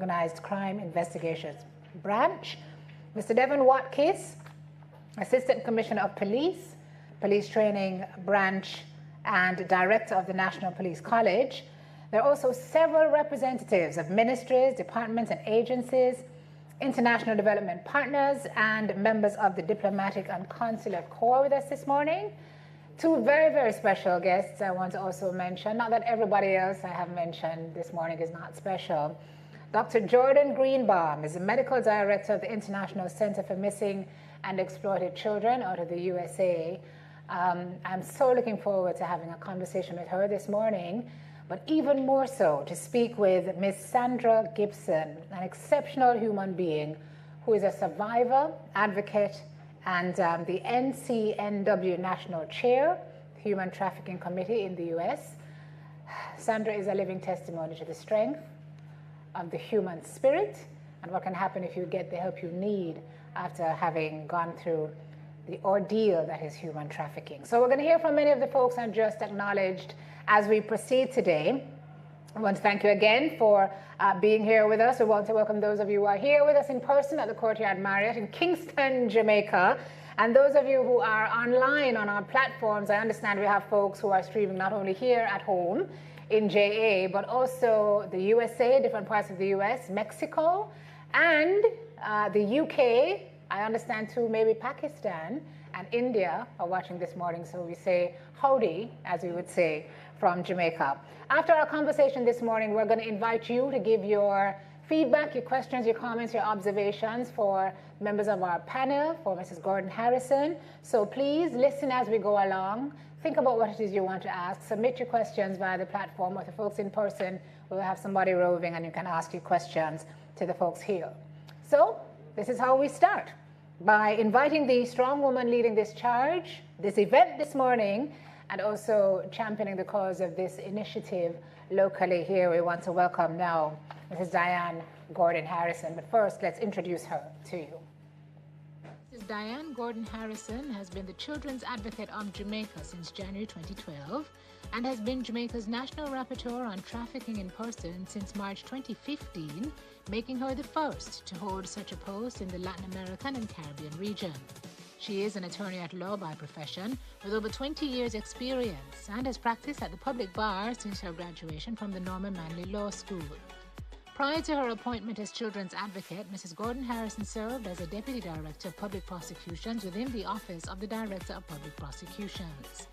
Organized Crime Investigations Branch, Mr. Devon Watkins, Assistant Commissioner of Police, Police Training Branch, and Director of the National Police College. There are also several representatives of ministries, departments, and agencies, international development partners, and members of the Diplomatic and Consular Corps with us this morning. Two very, very special guests I want to also mention. Not that everybody else I have mentioned this morning is not special. Dr. Jordan Greenbaum is the Medical Director of the International Center for Missing and Exploited Children out of the USA. I'm so looking forward to having a conversation with her this morning, but even more so to speak with Ms. Sandra Gibson, an exceptional human being who is a survivor, advocate, and the NCNW National Chair, Human Trafficking Committee in the US. Sandra is a living testimony to the strength of the human spirit and what can happen if you get the help you need after having gone through the ordeal that is human trafficking. So we're going to hear from many of the folks I just acknowledged as we proceed today. I want to thank you again for being here with us. We want to welcome those of you who are here with us in person at the Courtyard Marriott in Kingston, Jamaica. And those of you who are online on our platforms, I understand we have folks who are streaming not only here at home in JA, but also the USA, different parts of the US, Mexico, and the UK. I understand too, maybe Pakistan and India are watching this morning, so we say howdy, as we would say, from Jamaica. After our conversation this morning, we're going to invite you to give your feedback, your questions, your comments, your observations for members of our panel, for Mrs. Gordon Harrison. So please listen as we go along. Think about what it is you want to ask. Submit your questions via the platform, or the folks in person, we'll have somebody roving and you can ask your questions to the folks here. So this is how we start, by inviting the strong woman leading this charge, this event this morning, and also championing the cause of this initiative locally here. We want to welcome now Mrs. Diane Gordon Harrison. But first, let's introduce her to you. Mrs. Diane Gordon Harrison has been the Children's Advocate of Jamaica since January 2012 and has been Jamaica's National Rapporteur on Trafficking in Person since March 2015, making her the first to hold such a post in the Latin American and Caribbean region. She is an attorney at law by profession with over 20 years' experience and has practiced at the public bar since her graduation from the Norman Manley Law School. Prior to her appointment as Children's Advocate, Mrs. Gordon Harrison served as a Deputy Director of Public Prosecutions within the Office of the Director of Public Prosecutions.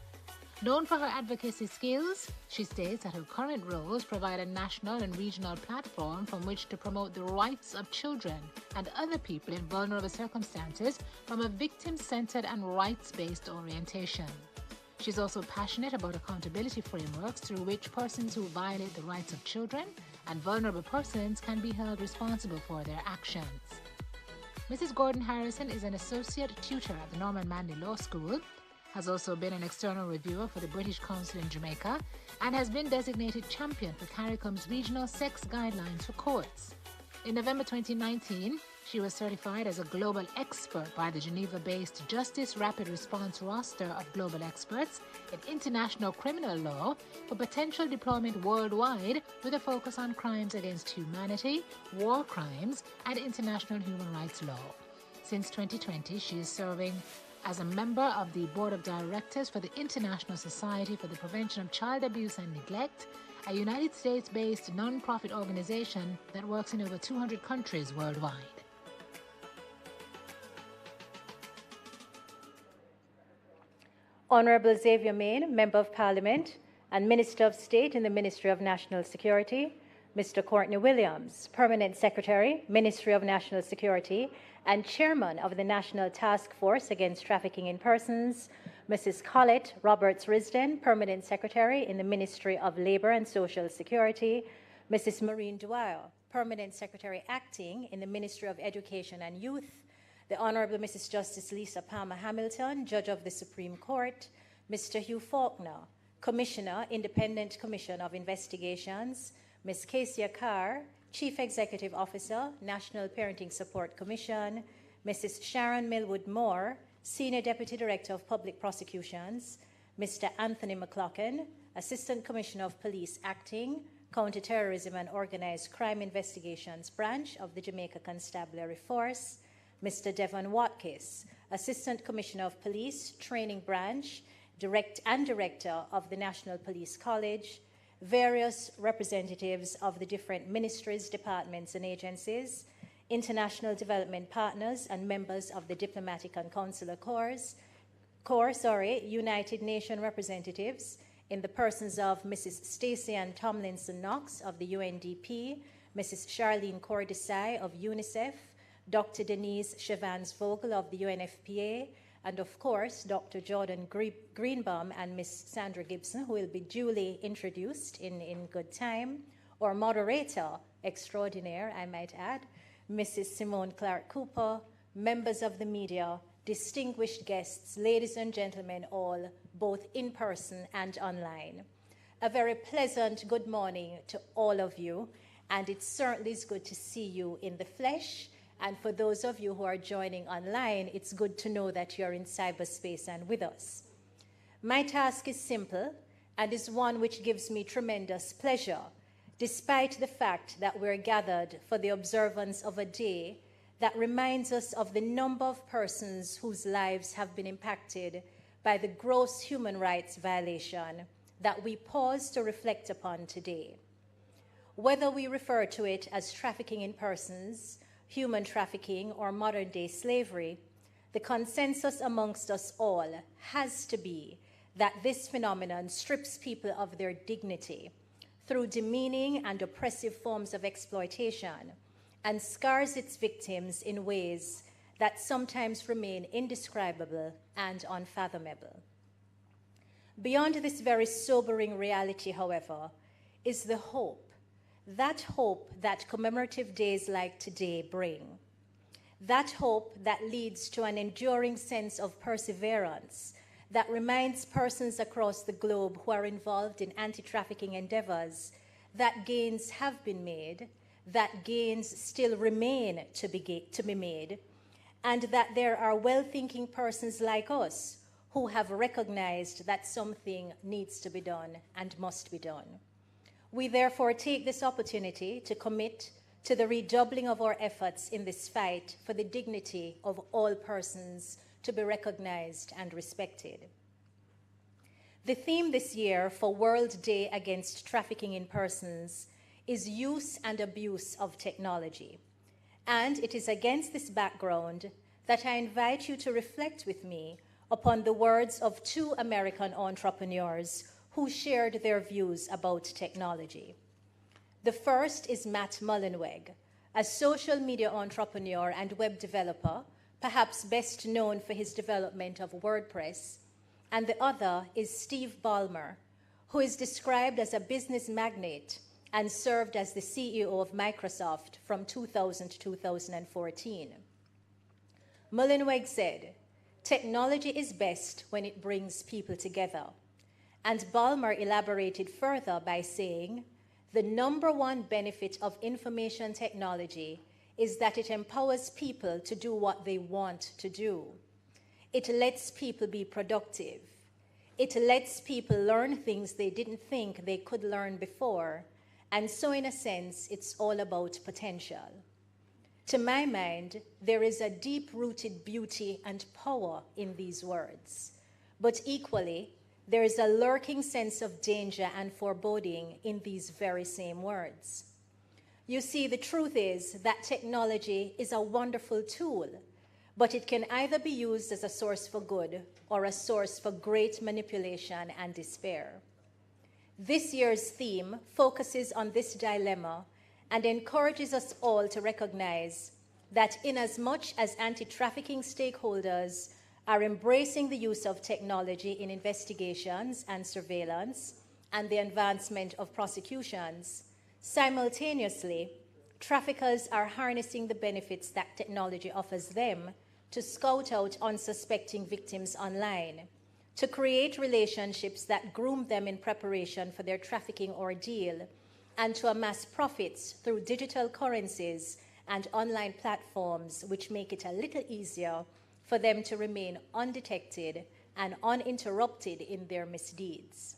Known for her advocacy skills, she states that her current roles provide a national and regional platform from which to promote the rights of children and other people in vulnerable circumstances from a victim-centered and rights-based orientation. She's also passionate about accountability frameworks through which persons who violate the rights of children and vulnerable persons can be held responsible for their actions. Mrs. Gordon Harrison is an associate tutor at the Norman Manley Law School, has also been an external reviewer for the British Council in Jamaica, and has been designated champion for CARICOM's regional sex guidelines for courts. In November 2019, she was certified as a global expert by the Geneva-based Justice Rapid Response roster of global experts in international criminal law for potential deployment worldwide with a focus on crimes against humanity, war crimes, and international human rights law. Since 2020, she is serving as a member of the Board of Directors for the International Society for the Prevention of Child Abuse and Neglect, a United States-based non-profit organization that works in over 200 countries worldwide. Honorable Xavier Main, Member of Parliament and Minister of State in the Ministry of National Security, Mr. Courtney Williams, Permanent Secretary, Ministry of National Security, and Chairman of the National Task Force Against Trafficking in Persons, Mrs. Colette Roberts-Risden, Permanent Secretary in the Ministry of Labour and Social Security, Mrs. Maureen Dwyer, Permanent Secretary Acting in the Ministry of Education and Youth, the Honourable Mrs. Justice Lisa Palmer Hamilton, Judge of the Supreme Court, Mr. Hugh Faulkner, Commissioner, Independent Commission of Investigations, Ms. Kesia Carr, Chief Executive Officer, National Parenting Support Commission, Mrs. Sharon Millwood Moore, Senior Deputy Director of Public Prosecutions, Mr. Anthony McLaughlin, Assistant Commissioner of Police Acting, Counterterrorism and Organized Crime Investigations Branch of the Jamaica Constabulary Force, Mr. Devon Watkins, Assistant Commissioner of Police, Training Branch, Director of the National Police College, various representatives of the different ministries, departments, and agencies, international development partners, and members of the Diplomatic and Consular Corps, United Nations representatives, in the persons of Mrs. Stacey Ann Tomlinson Knox of the UNDP, Mrs. Charlene Cordesai of UNICEF, Dr. Denise Chevans-Vogel of the UNFPA, and of course, Dr. Jordan Greenbaum and Ms. Sandra Gibson, who will be duly introduced in good time, or moderator extraordinaire, I might add, Mrs. Simone Clark Cooper, members of the media, distinguished guests, ladies and gentlemen all, both in person and online. A very pleasant good morning to all of you, and it certainly is good to see you in the flesh. And for those of you who are joining online, it's good to know that you're in cyberspace and with us. My task is simple and is one which gives me tremendous pleasure, despite the fact that we're gathered for the observance of a day that reminds us of the number of persons whose lives have been impacted by the gross human rights violation that we pause to reflect upon today. Whether we refer to it as trafficking in persons, human trafficking, or modern-day slavery, the consensus amongst us all has to be that this phenomenon strips people of their dignity through demeaning and oppressive forms of exploitation and scars its victims in ways that sometimes remain indescribable and unfathomable. Beyond this very sobering reality, however, is the hope that commemorative days like today bring. That hope that leads to an enduring sense of perseverance that reminds persons across the globe who are involved in anti-trafficking endeavors that gains have been made, that gains still remain to be made, and that there are well-thinking persons like us who have recognized that something needs to be done and must be done. We therefore take this opportunity to commit to the redoubling of our efforts in this fight for the dignity of all persons to be recognized and respected. The theme this year for World Day Against Trafficking in Persons is use and abuse of technology. And it is against this background that I invite you to reflect with me upon the words of two American entrepreneurs who shared their views about technology. The first is Matt Mullenweg, a social media entrepreneur and web developer, perhaps best known for his development of WordPress, and the other is Steve Ballmer, who is described as a business magnate and served as the CEO of Microsoft from 2000 to 2014. Mullenweg said, "Technology is best when it brings people together." And Ballmer elaborated further by saying, "The number one benefit of information technology is that it empowers people to do what they want to do. It lets people be productive. It lets people learn things they didn't think they could learn before. And so in a sense, it's all about potential." To my mind, there is a deep-rooted beauty and power in these words. But equally, there is a lurking sense of danger and foreboding in these very same words. You see, the truth is that technology is a wonderful tool, but it can either be used as a source for good or a source for great manipulation and despair. This year's theme focuses on this dilemma and encourages us all to recognize that inasmuch as anti-trafficking stakeholders are embracing the use of technology in investigations and surveillance and the advancement of prosecutions, simultaneously, traffickers are harnessing the benefits that technology offers them to scout out unsuspecting victims online, to create relationships that groom them in preparation for their trafficking ordeal, and to amass profits through digital currencies and online platforms which make it a little easier for them to remain undetected and uninterrupted in their misdeeds.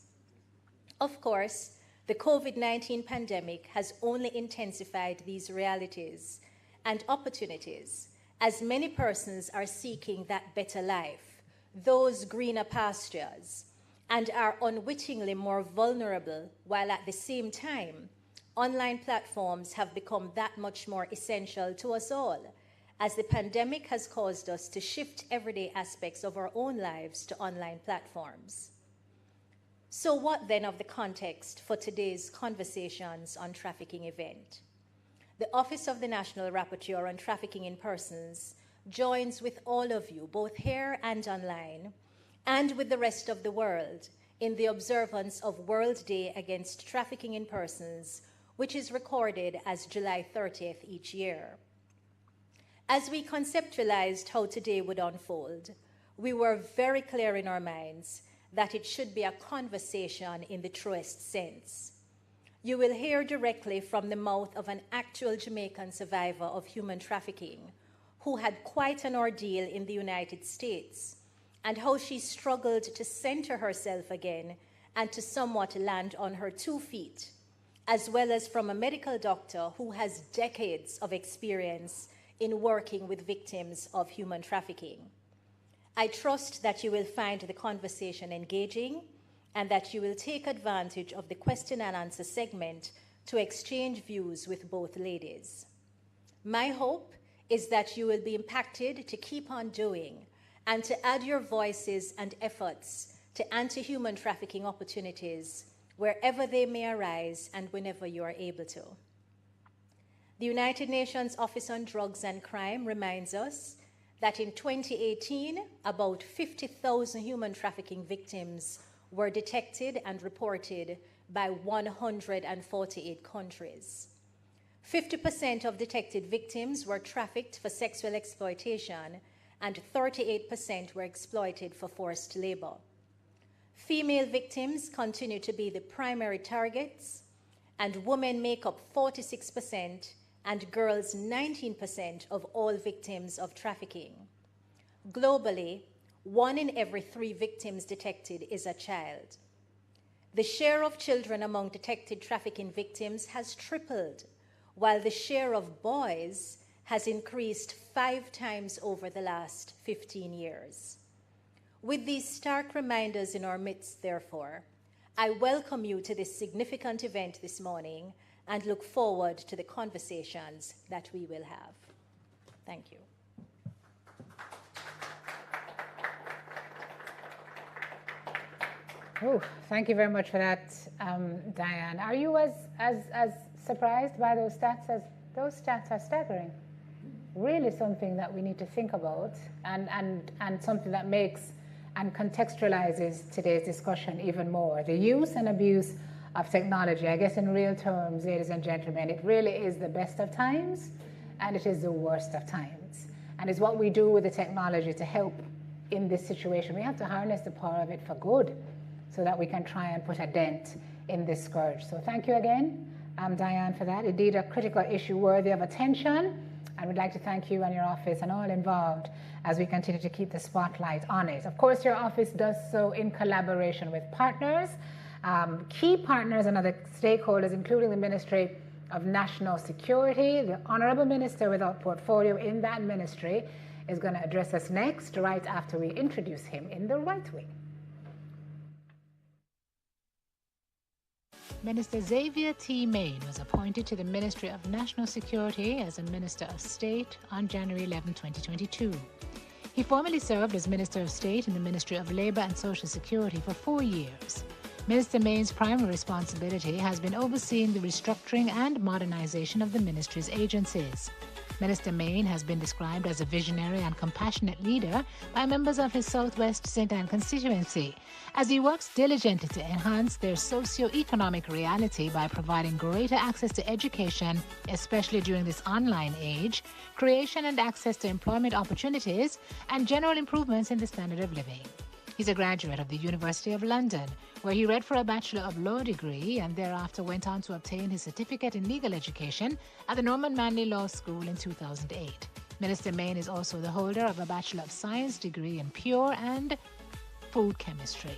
Of course, The COVID-19 pandemic has only intensified these realities and opportunities as many persons are seeking that better life, those greener pastures, and are unwittingly more vulnerable, while at the same time, online platforms have become that much more essential to us all, as the pandemic has caused us to shift everyday aspects of our own lives to online platforms. So what then of the context for today's Conversations on Trafficking event? The Office of the National Rapporteur on Trafficking in Persons joins with all of you, both here and online, and with the rest of the world in the observance of World Day Against Trafficking in Persons, which is recorded as July 30th each year. As we conceptualized how today would unfold, we were very clear in our minds that it should be a conversation in the truest sense. You will hear directly from the mouth of an actual Jamaican survivor of human trafficking who had quite an ordeal in the United States, and how she struggled to center herself again and to somewhat land on her 2 feet, as well as from a medical doctor who has decades of experience in working with victims of human trafficking. I trust that you will find the conversation engaging and that you will take advantage of the question and answer segment to exchange views with both ladies. My hope is that you will be impacted to keep on doing and to add your voices and efforts to anti-human trafficking opportunities wherever they may arise and whenever you are able to. The United Nations Office on Drugs and Crime reminds us that in 2018, about 50,000 human trafficking victims were detected and reported by 148 countries. 50% of detected victims were trafficked for sexual exploitation, and 38% were exploited for forced labor. Female victims continue to be the primary targets, and women make up 46% and girls 19% of all victims of trafficking. Globally, 1 in every 3 victims detected is a child. The share of children among detected trafficking victims has tripled, while the share of boys has increased 5 times over the last 15 years. With these stark reminders in our midst, therefore, I welcome you to this significant event this morning and look forward to the conversations that we will have. Thank you. Oh, thank you very much for that, Diane. Are you as surprised by those stats as those stats are staggering? Really something that we need to think about and something that makes and contextualizes today's discussion even more. The use and abuse of technology, I guess in real terms, ladies and gentlemen, it really is the best of times and it is the worst of times. And it's what we do with the technology to help in this situation. We have to harness the power of it for good so that we can try and put a dent in this scourge. So thank you again, Diane, for that. Indeed, a critical issue worthy of attention. And we'd like to thank you and your office and all involved as we continue to keep the spotlight on it. Of course, your office does so in collaboration with partners, key partners and other stakeholders, including the Ministry of National Security. The Honourable Minister without portfolio in that ministry is going to address us next, right after we introduce him in the right way. Minister Xavier T. Main was appointed to the Ministry of National Security as a Minister of State on January 11, 2022. He formerly served as Minister of State in the Ministry of Labour and Social Security for 4 years. Minister Main's primary responsibility has been overseeing the restructuring and modernization of the ministry's agencies. Minister Main has been described as a visionary and compassionate leader by members of his Southwest St. Anne constituency, as he works diligently to enhance their socio-economic reality by providing greater access to education, especially during this online age, creation and access to employment opportunities, and general improvements in the standard of living. He's a graduate of the University of London, where he read for a Bachelor of Law degree and thereafter went on to obtain his certificate in legal education at the Norman Manley Law School in 2008. Minister Main is also the holder of a Bachelor of Science degree in Pure and Food Chemistry.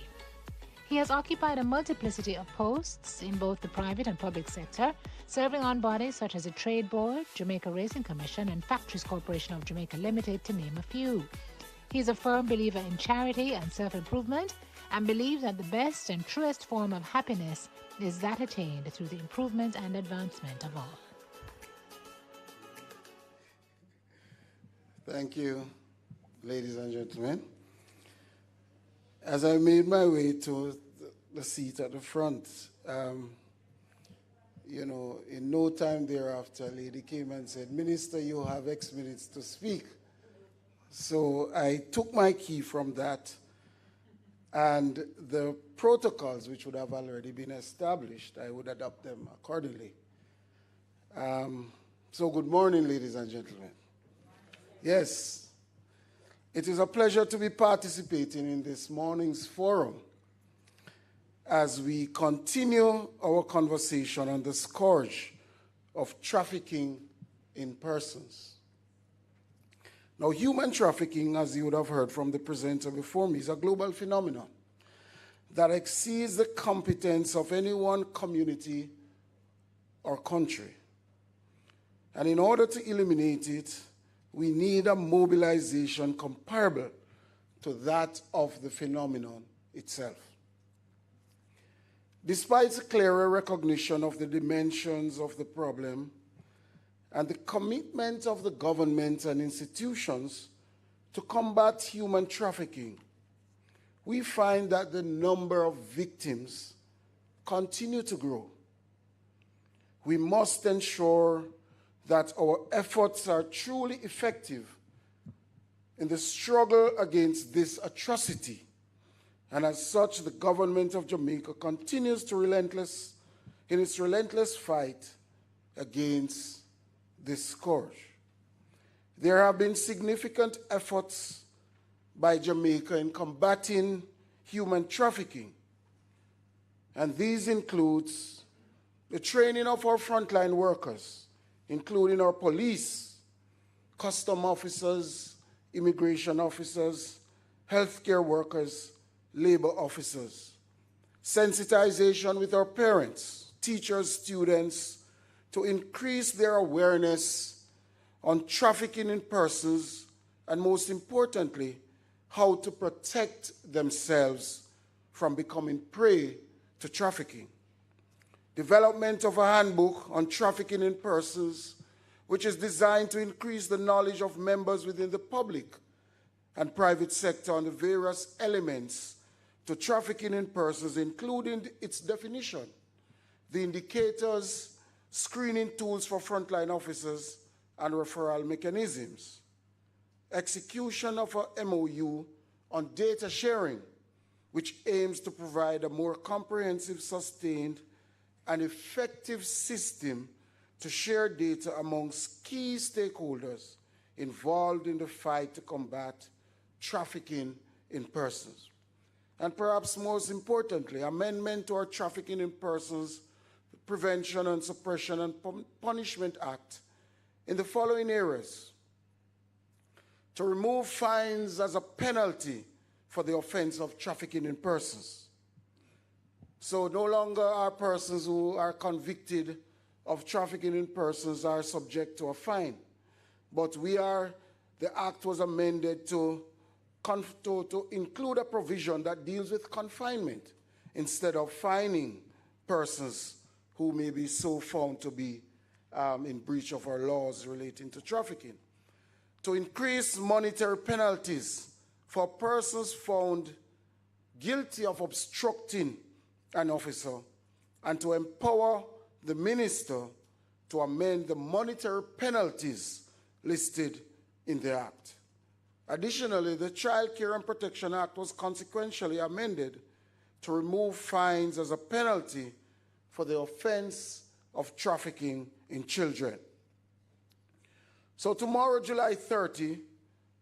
He has occupied a multiplicity of posts in both the private and public sector, serving on bodies such as the Trade Board, Jamaica Racing Commission, and Factories Corporation of Jamaica Limited, to name a few. He is a firm believer in charity and self-improvement and believes that the best and truest form of happiness is that attained through the improvement and advancement of all. Thank you, ladies and gentlemen. As I made my way to the seat at the front, in no time thereafter, a lady came and said, "Minister, you have X minutes to speak." So I took my key from that, and the protocols which would have already been established, I would adopt them accordingly. So good morning, ladies and gentlemen. Yes. It is a pleasure to be participating in this morning's forum as we continue our conversation on the scourge of trafficking in persons. Now, human trafficking, as you would have heard from the presenter before me, is a global phenomenon that exceeds the competence of any one community or country. And in order to eliminate it, we need a mobilization comparable to that of the phenomenon itself. Despite the clearer recognition of the dimensions of the problem and the commitment of the government and institutions to combat human trafficking, we find that the number of victims continue to grow. We must ensure that our efforts are truly effective in the struggle against this atrocity. And as such, the government of Jamaica continues in its relentless fight against this scourge. There have been significant efforts by Jamaica in combating human trafficking, and these include the training of our frontline workers, including our police, custom officers, immigration officers, healthcare workers, labor officers. Sensitization with our parents, teachers, students, to increase their awareness on trafficking in persons, and most importantly, how to protect themselves from becoming prey to trafficking. Development of a handbook on trafficking in persons, which is designed to increase the knowledge of members within the public and private sector on the various elements to trafficking in persons, including its definition, the indicators, screening tools for frontline officers, and referral mechanisms. Execution of a MOU on data sharing, which aims to provide a more comprehensive, sustained, and effective system to share data amongst key stakeholders involved in the fight to combat trafficking in persons. And perhaps most importantly, amendment to our Trafficking in Persons Prevention and Suppression and Punishment Act in the following areas: to remove fines as a penalty for the offense of trafficking in persons. So no longer are persons who are convicted of trafficking in persons are subject to a fine, but the act was amended to include a provision that deals with confinement instead of fining persons who may be so found to be in breach of our laws relating to trafficking. To increase monetary penalties for persons found guilty of obstructing an officer, and to empower the minister to amend the monetary penalties listed in the Act. Additionally, the Child Care and Protection Act was consequentially amended to remove fines as a penalty for the offense of trafficking in children. So tomorrow, July 30,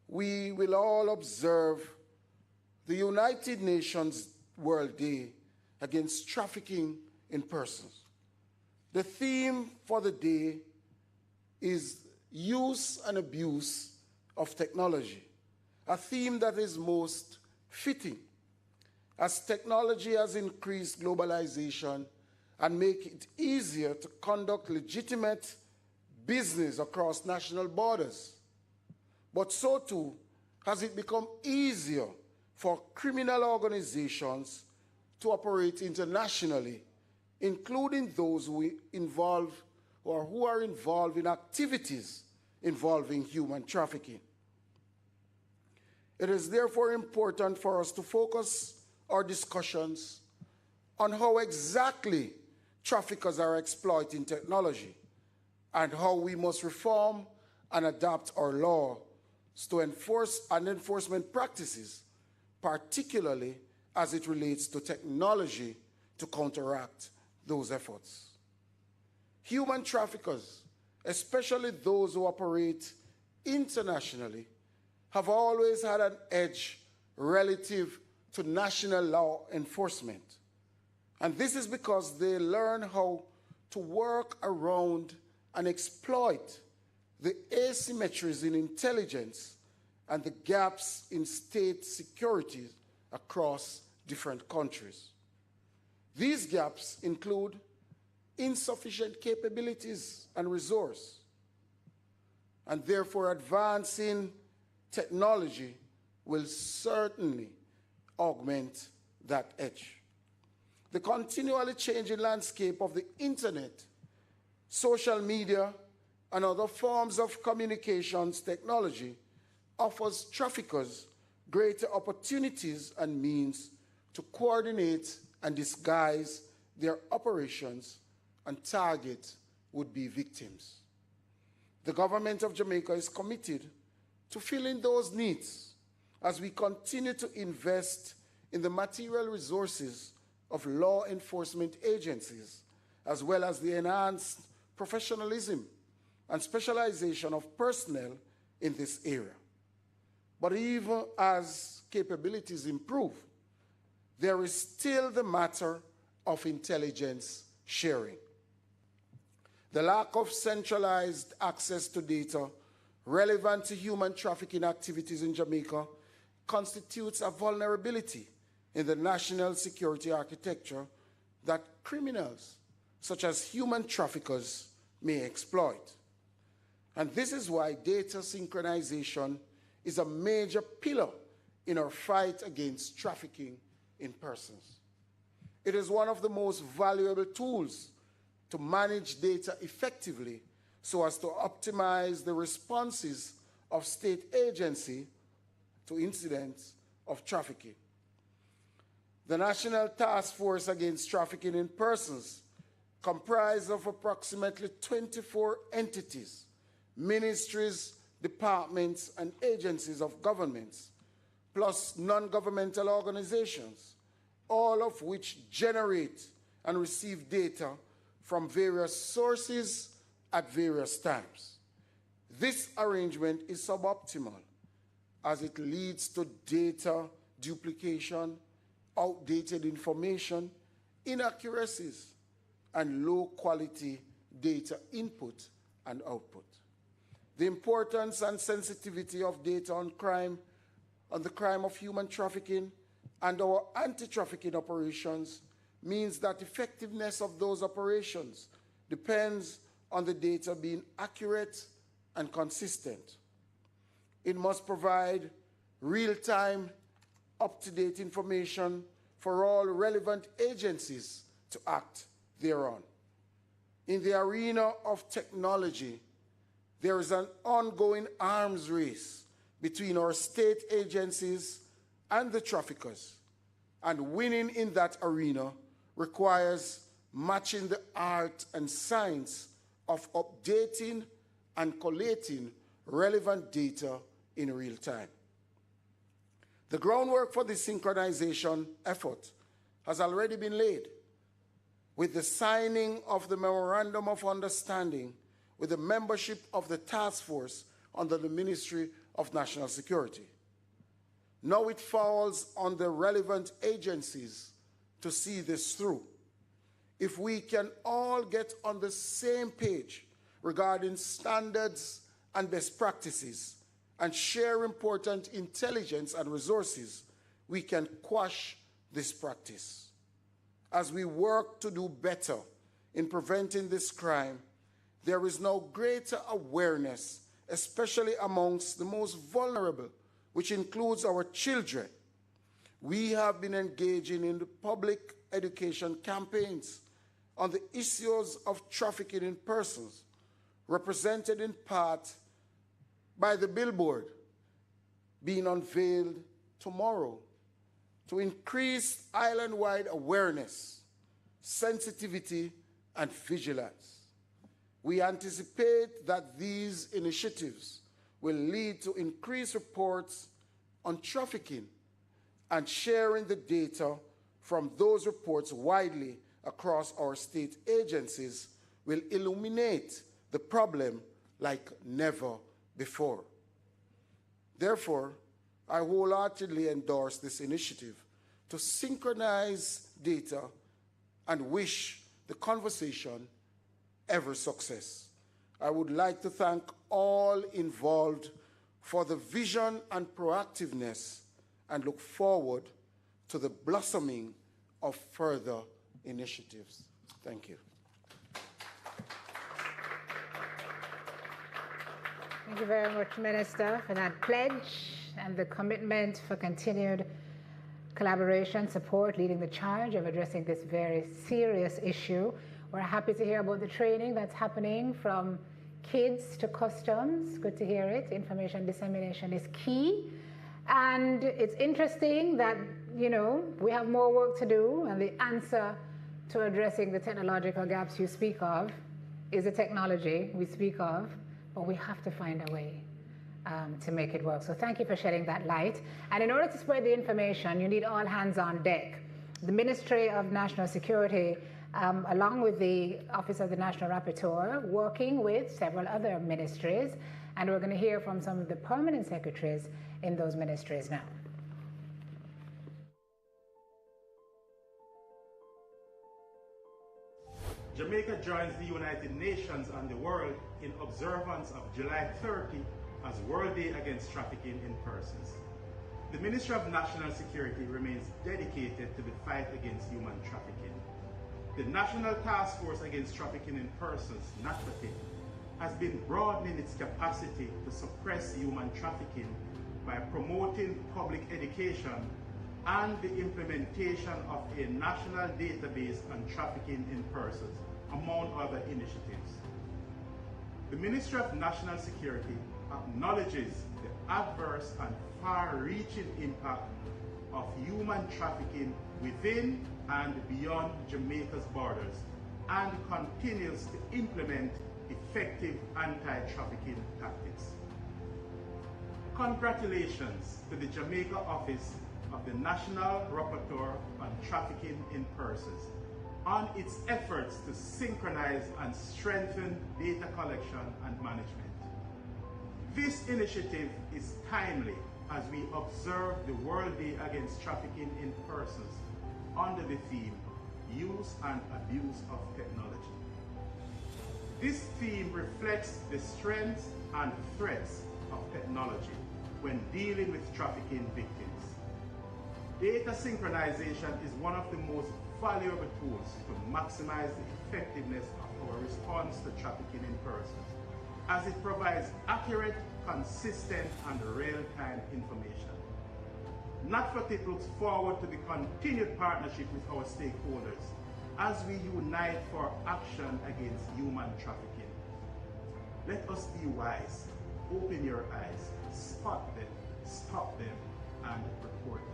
we will all observe the United Nations World Day against trafficking in persons. The theme for the day is use and abuse of technology, a theme that is most fitting as technology has increased globalization and make it easier to conduct legitimate business across national borders. But so too has it become easier for criminal organizations to operate internationally, including those who are involved in activities involving human trafficking. It is therefore important for us to focus our discussions on how exactly traffickers are exploiting technology and how we must reform and adapt our laws to enforce enforcement practices, particularly as it relates to technology to counteract those efforts. Human traffickers, especially those who operate internationally, have always had an edge relative to national law enforcement. And this is because they learn how to work around and exploit the asymmetries in intelligence and the gaps in state security across different countries. These gaps include insufficient capabilities and resource, and therefore advancing technology will certainly augment that edge. The continually changing landscape of the internet, social media, and other forms of communications technology offers traffickers greater opportunities and means to coordinate and disguise their operations and target would-be victims. The government of Jamaica is committed to filling those needs as we continue to invest in the material resources of law enforcement agencies, as well as the enhanced professionalism and specialization of personnel in this area. But even as capabilities improve, there is still the matter of intelligence sharing. The lack of centralized access to data relevant to human trafficking activities in Jamaica constitutes a vulnerability in the national security architecture that criminals, such as human traffickers, may exploit. And this is why data synchronization is a major pillar in our fight against trafficking in persons. It is one of the most valuable tools to manage data effectively so as to optimize the responses of state agency to incidents of trafficking. The National Task Force Against Trafficking in Persons, comprised of approximately 24 entities, ministries, departments, and agencies of governments, plus non-governmental organizations, all of which generate and receive data from various sources at various times. This arrangement is suboptimal as it leads to data duplication, outdated information, inaccuracies, and low-quality data input and output. The importance and sensitivity of data on the crime of human trafficking and our anti-trafficking operations means that effectiveness of those operations depends on the data being accurate and consistent. It must provide real-time, up-to-date information for all relevant agencies to act thereon. In the arena of technology, there is an ongoing arms race between our state agencies and the traffickers, and winning in that arena requires matching the art and science of updating and collating relevant data in real time. The groundwork for this synchronization effort has already been laid with the signing of the Memorandum of Understanding with the membership of the task force under the Ministry of National Security. Now it falls on the relevant agencies to see this through. If we can all get on the same page regarding standards and best practices and share important intelligence and resources, we can quash this practice. As we work to do better in preventing this crime, there is now greater awareness, especially amongst the most vulnerable, which includes our children. We have been engaging in the public education campaigns on the issues of trafficking in persons, represented in part by the billboard being unveiled tomorrow to increase island-wide awareness, sensitivity, and vigilance. We anticipate that these initiatives will lead to increased reports on trafficking and sharing the data from those reports widely across our state agencies will illuminate the problem like never before. Therefore, I wholeheartedly endorse this initiative to synchronize data and wish the conversation every success. I would like to thank all involved for the vision and proactiveness and look forward to the blossoming of further initiatives. Thank you. Thank you very much, Minister, for that pledge and the commitment for continued collaboration, support, leading the charge of addressing this very serious issue. We're happy to hear about the training that's happening from kids to customs. Good to hear it. Information dissemination is key. And it's interesting that, we have more work to do, and the answer to addressing the technological gaps you speak of is the technology we speak of, but we have to find a way to make it work. So thank you for shedding that light. And in order to spread the information, you need all hands on deck. The Ministry of National Security, along with the Office of the National Rapporteur, working with several other ministries, and we're going to hear from some of the permanent secretaries in those ministries now. Jamaica joins the United Nations and the world in observance of July 30 as World Day Against Trafficking in Persons. The Ministry of National Security remains dedicated to the fight against human trafficking. The National Task Force Against Trafficking in Persons, NATFATIC, has been broadening its capacity to suppress human trafficking by promoting public education and the implementation of a national database on trafficking in persons, among other initiatives. The Ministry of National Security acknowledges the adverse and far-reaching impact of human trafficking within and beyond Jamaica's borders and continues to implement effective anti-trafficking tactics. Congratulations to the Jamaica Office of the National Rapporteur on Trafficking in Persons on its efforts to synchronize and strengthen data collection and management. This initiative is timely as we observe the World Day Against Trafficking in Persons under the theme, Use and Abuse of Technology. This theme reflects the strengths and threats of technology when dealing with trafficking victims. Data synchronization is one of the most valuable tools to maximize the effectiveness of our response to trafficking in persons, as it provides accurate, consistent, and real-time information. NATFATIC looks forward to the continued partnership with our stakeholders as we unite for action against human trafficking. Let us be wise, open your eyes, spot them, stop them, and report them.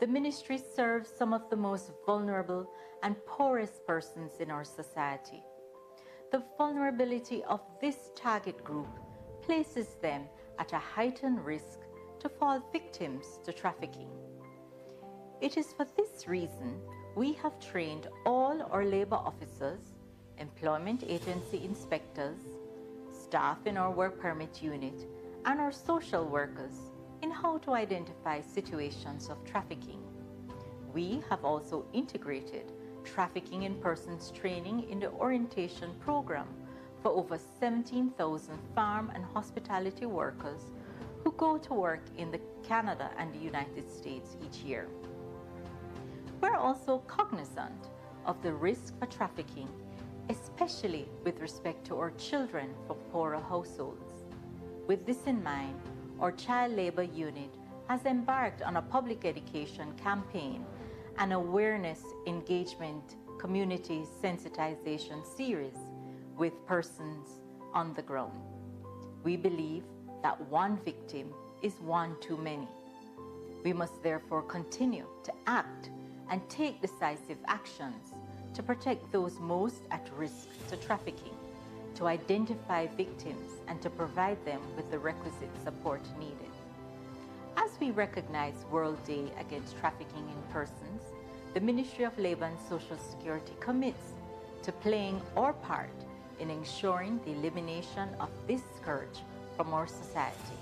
The ministry serves some of the most vulnerable and poorest persons in our society. The vulnerability of this target group places them at a heightened risk to fall victims to trafficking. It is for this reason we have trained all our labor officers, employment agency inspectors, staff in our work permit unit, and our social workers in how to identify situations of trafficking. We have also integrated trafficking in persons training in the orientation program for over 17,000 farm and hospitality workers who go to work in Canada and the United States each year. We're also cognizant of the risk for trafficking, especially with respect to our children from poorer households. With this in mind, our Child Labour Unit has embarked on a public education campaign and awareness engagement community sensitization series with persons on the ground. We believe that one victim is one too many. We must therefore continue to act and take decisive actions to protect those most at risk to trafficking, to identify victims, and to provide them with the requisite support needed. As we recognize World Day Against Trafficking in Persons, the Ministry of Labour and Social Security commits to playing our part in ensuring the elimination of this scourge from our society.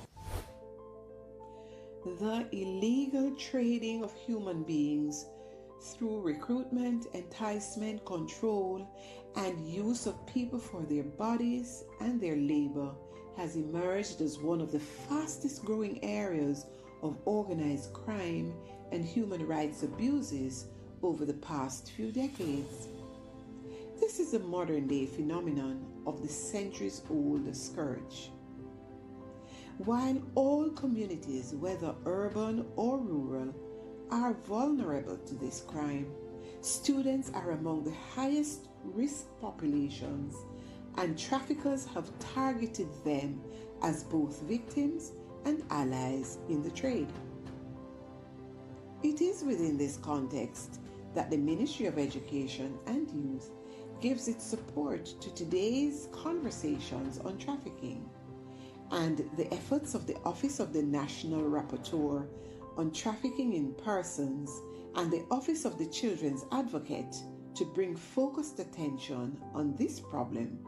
The illegal trading of human beings through recruitment, enticement, control, and use of people for their bodies and their labor has emerged as one of the fastest growing areas of organized crime and human rights abuses over the past few decades. This is a modern day phenomenon of the centuries-old scourge. While all communities, whether urban or rural, are vulnerable to this crime, students are among the highest risk populations, and traffickers have targeted them as both victims and allies in the trade. It is within this context that the Ministry of Education and Youth gives its support to today's conversations on trafficking and the efforts of the Office of the National Rapporteur on Trafficking in Persons and the Office of the Children's Advocate to bring focused attention on this problem,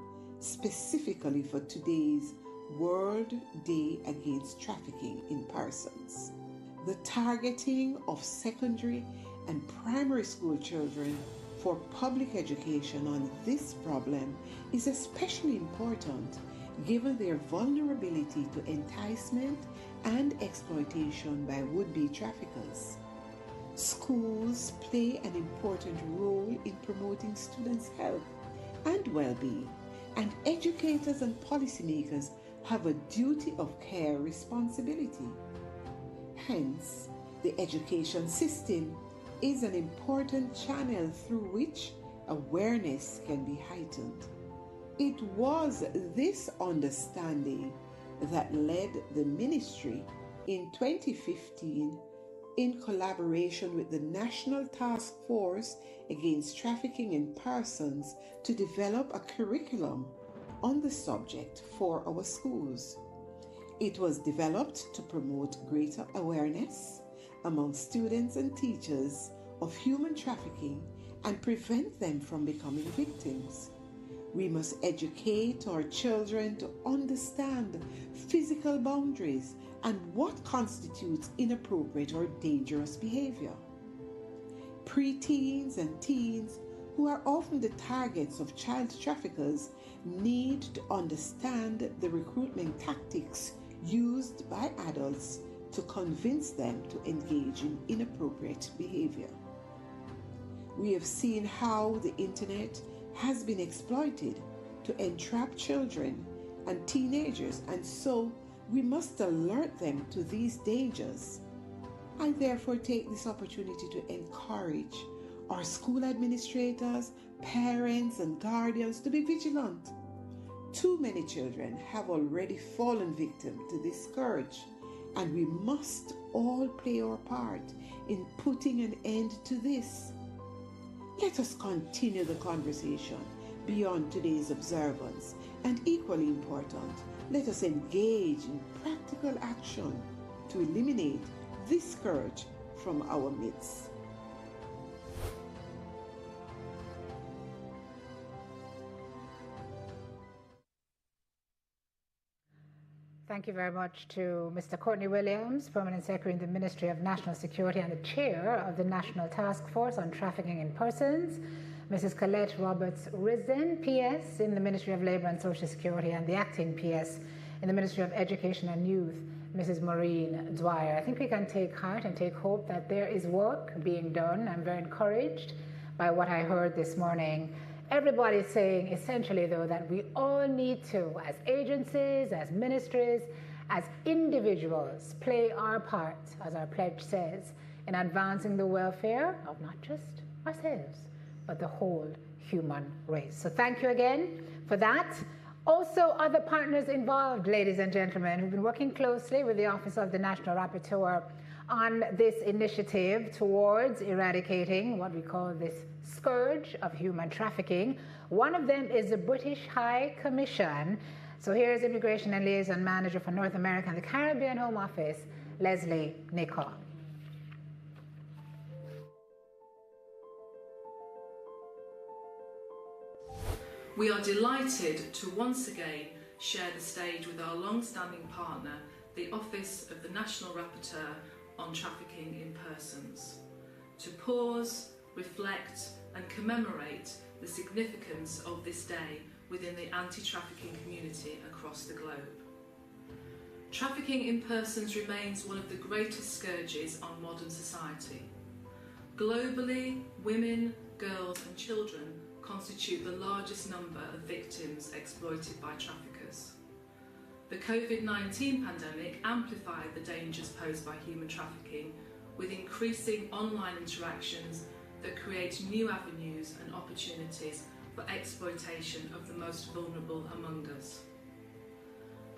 specifically for today's World Day Against Trafficking in Persons. The targeting of secondary and primary school children for public education on this problem is especially important given their vulnerability to enticement and exploitation by would-be traffickers. Schools play an important role in promoting students' health and well-being, and educators and policymakers have a duty of care responsibility. Hence, the education system is an important channel through which awareness can be heightened. It was this understanding that led the ministry in 2015, in collaboration with the National Task Force Against Trafficking in Persons, to develop a curriculum on the subject for our schools. It was developed to promote greater awareness among students and teachers of human trafficking and prevent them from becoming victims. We must educate our children to understand physical boundaries and what constitutes inappropriate or dangerous behavior. Preteens and teens, who are often the targets of child traffickers, need to understand the recruitment tactics used by adults to convince them to engage in inappropriate behavior. We have seen how the internet has been exploited to entrap children and teenagers, and so we must alert them to these dangers. I therefore take this opportunity to encourage our school administrators, parents, and guardians to be vigilant. Too many children have already fallen victim to this scourge, and we must all play our part in putting an end to this. Let us continue the conversation beyond today's observance, and equally important, let us engage in practical action to eliminate this scourge from our midst. Thank you very much to Mr. Courtney Williams, Permanent Secretary in the Ministry of National Security and the Chair of the National Task Force on Trafficking in Persons, Mrs. Colette Roberts-Risden, PS in the Ministry of Labour and Social Security and the Acting PS in the Ministry of Education and Youth, Mrs. Maureen Dwyer. I think we can take heart and take hope that there is work being done. I'm very encouraged by what I heard this morning. Everybody's saying essentially, though, that we all need to, as agencies, as ministries, as individuals, play our part, as our pledge says, in advancing the welfare of not just ourselves, but the whole human race. So thank you again for that. Also, other partners involved, ladies and gentlemen, who've been working closely with the Office of the National Rapporteur on this initiative towards eradicating what we call this scourge of human trafficking. One of them is the British High Commission. So here's Immigration and Liaison Manager for North America and the Caribbean Home Office, Leslie Nichol. We are delighted to once again share the stage with our long-standing partner, the Office of the National Rapporteur on Trafficking in Persons, to pause, reflect and commemorate the significance of this day within the anti-trafficking community across the globe. Trafficking in persons remains one of the greatest scourges on modern society. Globally, women, girls and children constitute the largest number of victims exploited by traffickers. The COVID-19 pandemic amplified the dangers posed by human trafficking, with increasing online interactions that create new avenues and opportunities for exploitation of the most vulnerable among us.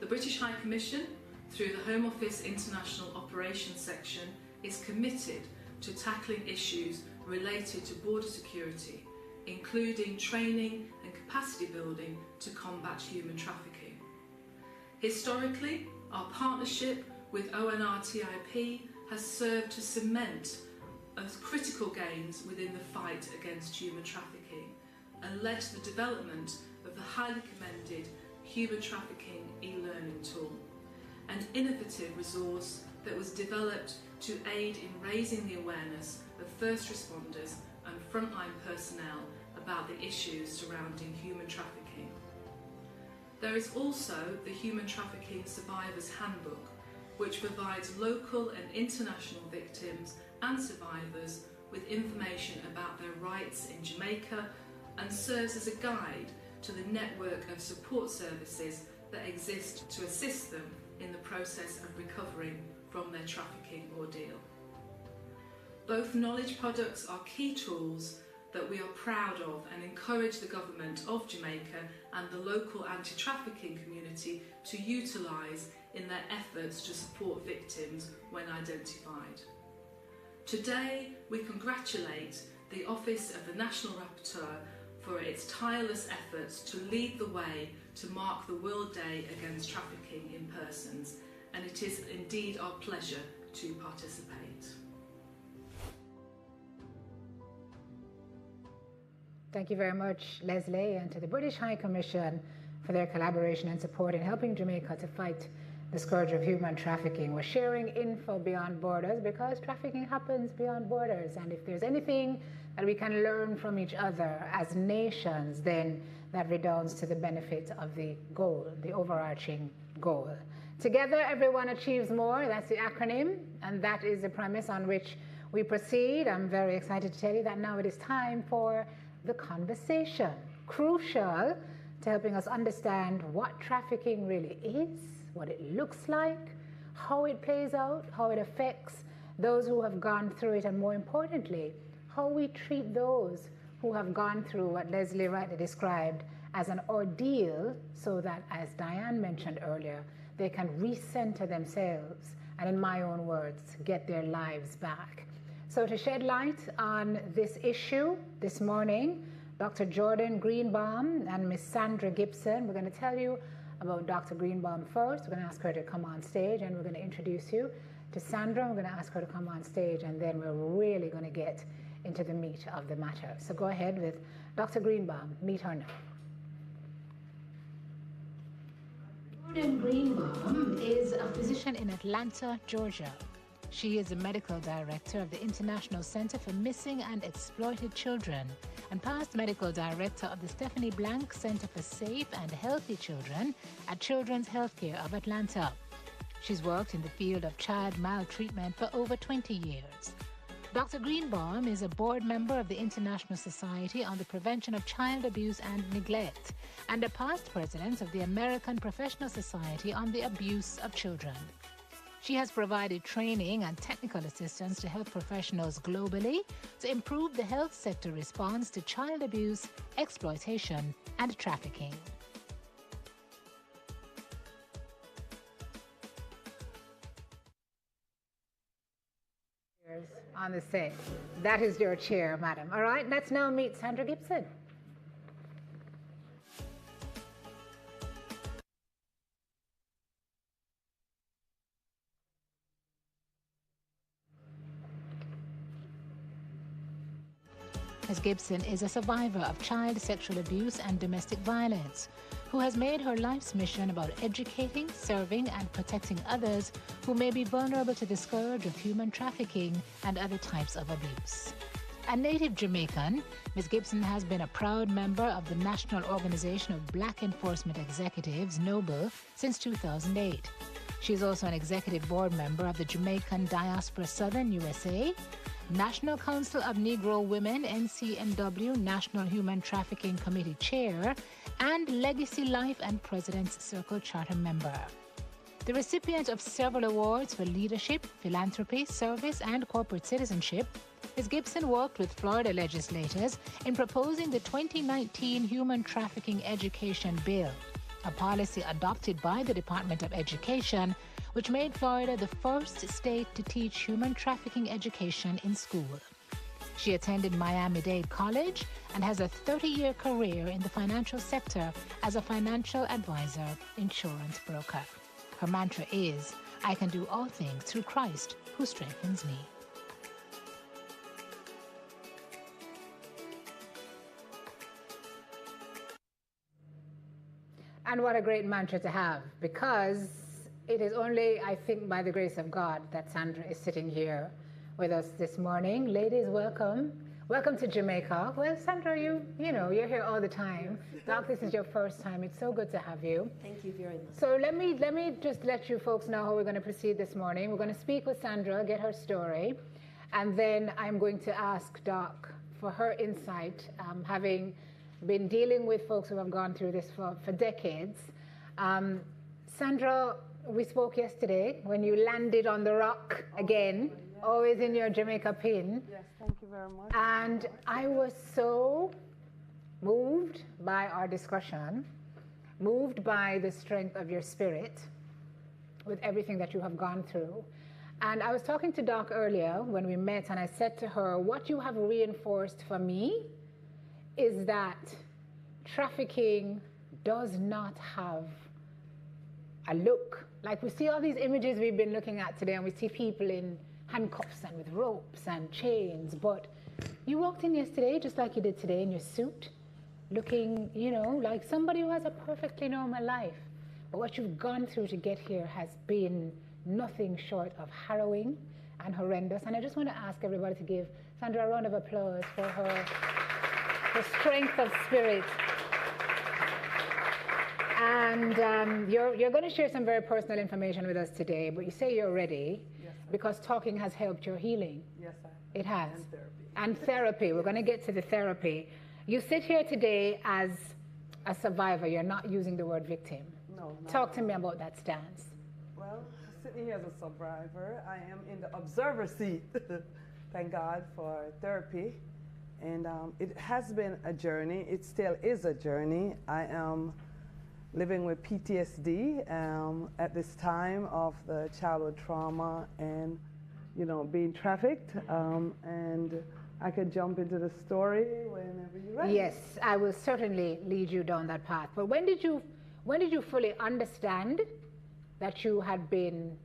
The British High Commission, through the Home Office International Operations Section, is committed to tackling issues related to border security, including training and capacity building to combat human trafficking. Historically, our partnership with ONRTIP has served to cement as critical gains within the fight against human trafficking and led to the development of the highly commended Human Trafficking e-learning tool, an innovative resource that was developed to aid in raising the awareness of first responders and frontline personnel about the issues surrounding human trafficking. There is also the Human Trafficking Survivors Handbook, which provides local and international victims and survivors with information about their rights in Jamaica and serves as a guide to the network of support services that exist to assist them in the process of recovering from their trafficking ordeal. Both knowledge products are key tools that we are proud of and encourage the government of Jamaica and the local anti-trafficking community to utilise in their efforts to support victims when identified. Today, we congratulate the Office of the National Rapporteur for its tireless efforts to lead the way to mark the World Day Against Trafficking in Persons, and it is indeed our pleasure to participate. Thank you very much, Leslie, and to the British High Commission for their collaboration and support in helping Jamaica to fight the scourge of human trafficking. We're sharing info beyond borders because trafficking happens beyond borders, and if there's anything that we can learn from each other as nations, then that redounds to the benefit of the goal, the overarching goal. Together, everyone achieves more. That's the acronym, and that is the premise on which we proceed. I'm very excited to tell you that now it is time for the conversation, crucial to helping us understand what trafficking really is, what it looks like, how it plays out, how it affects those who have gone through it, and more importantly, how we treat those who have gone through what Leslie rightly described as an ordeal, so that, as Diane mentioned earlier, they can recenter themselves and, in my own words, get their lives back. So to shed light on this issue this morning, Dr. Jordan Greenbaum and Ms. Sandra Gibson. We're going to tell you about Dr. Greenbaum first. We're going to ask her to come on stage, and we're going to introduce you to Sandra. We're going to ask her to come on stage, and then we're really going to get into the meat of the matter. So go ahead with Dr. Greenbaum. Meet her now. Jordan Greenbaum is a physician in Atlanta, Georgia. She is the medical director of the International Center for Missing and Exploited Children and past medical director of the Stephanie Blank Center for Safe and Healthy Children at Children's Healthcare of Atlanta. She's worked in the field of child maltreatment for over 20 years. Dr. Greenbaum is a board member of the International Society on the Prevention of Child Abuse and Neglect and a past president of the American Professional Society on the Abuse of Children. She has provided training and technical assistance to health professionals globally to improve the health sector response to child abuse, exploitation, and trafficking. On the set. That is your chair, madam. All right, let's now meet Sandra Gibson. Ms. Gibson is a survivor of child sexual abuse and domestic violence, who has made her life's mission about educating, serving, and protecting others who may be vulnerable to the scourge of human trafficking and other types of abuse. A native Jamaican, Ms. Gibson has been a proud member of the National Organization of Black Enforcement Executives, NOBLE, since 2008. She is also an executive board member of the Jamaican Diaspora Southern USA, National Council of Negro Women, NCNW, National Human Trafficking Committee Chair, and Legacy Life and President's Circle Charter member. The recipient of several awards for leadership, philanthropy, service, and corporate citizenship, Ms. Gibson worked with Florida legislators in proposing the 2019 Human Trafficking Education Bill, a policy adopted by the Department of Education which made Florida the first state to teach human trafficking education in school. She attended Miami-Dade College and has a 30-year career in the financial sector as a financial advisor, insurance broker. Her mantra is, "I can do all things through Christ who strengthens me." And what a great mantra to have, because it is only, I think, by the grace of God that Sandra is sitting here with us this morning. Ladies, welcome. Welcome to Jamaica. Well, Sandra, you're here all the time. Doc, this is your first time. It's so good to have you. Thank you very much. So let me just let you folks know how we're going to proceed this morning. We're going to speak with Sandra, get her story, and then I'm going to ask Doc for her insight, having been dealing with folks who have gone through this for decades. Sandra, we spoke yesterday when you landed on the rock again, always in your Jamaica pin. Yes, thank you very much. And I was so moved by our discussion, moved by the strength of your spirit with everything that you have gone through. And I was talking to Doc earlier when we met, and I said to her, what you have reinforced for me is that trafficking does not have a look. Like, we see all these images we've been looking at today, and we see people in handcuffs and with ropes and chains, but you walked in yesterday just like you did today in your suit, looking, like somebody who has a perfectly normal life. But what you've gone through to get here has been nothing short of harrowing and horrendous. And I just want to ask everybody to give Sandra a round of applause for her strength of spirit. And you're going to share some very personal information with us today, but you say you're ready. Yes, because talking has helped your healing. Yes, sir. It has. And therapy. And therapy. We're going to get to the therapy. You sit here today as a survivor. You're not using the word victim. No. Talk to me about that stance. Well, sitting here as a survivor, I am in the observer seat. Thank God for therapy. And it has been a journey. It still is a journey. I am living with PTSD at this time of the childhood trauma and, being trafficked. And I could jump into the story whenever you're ready. Yes, I will certainly lead you down that path. But when did you fully understand that you had been,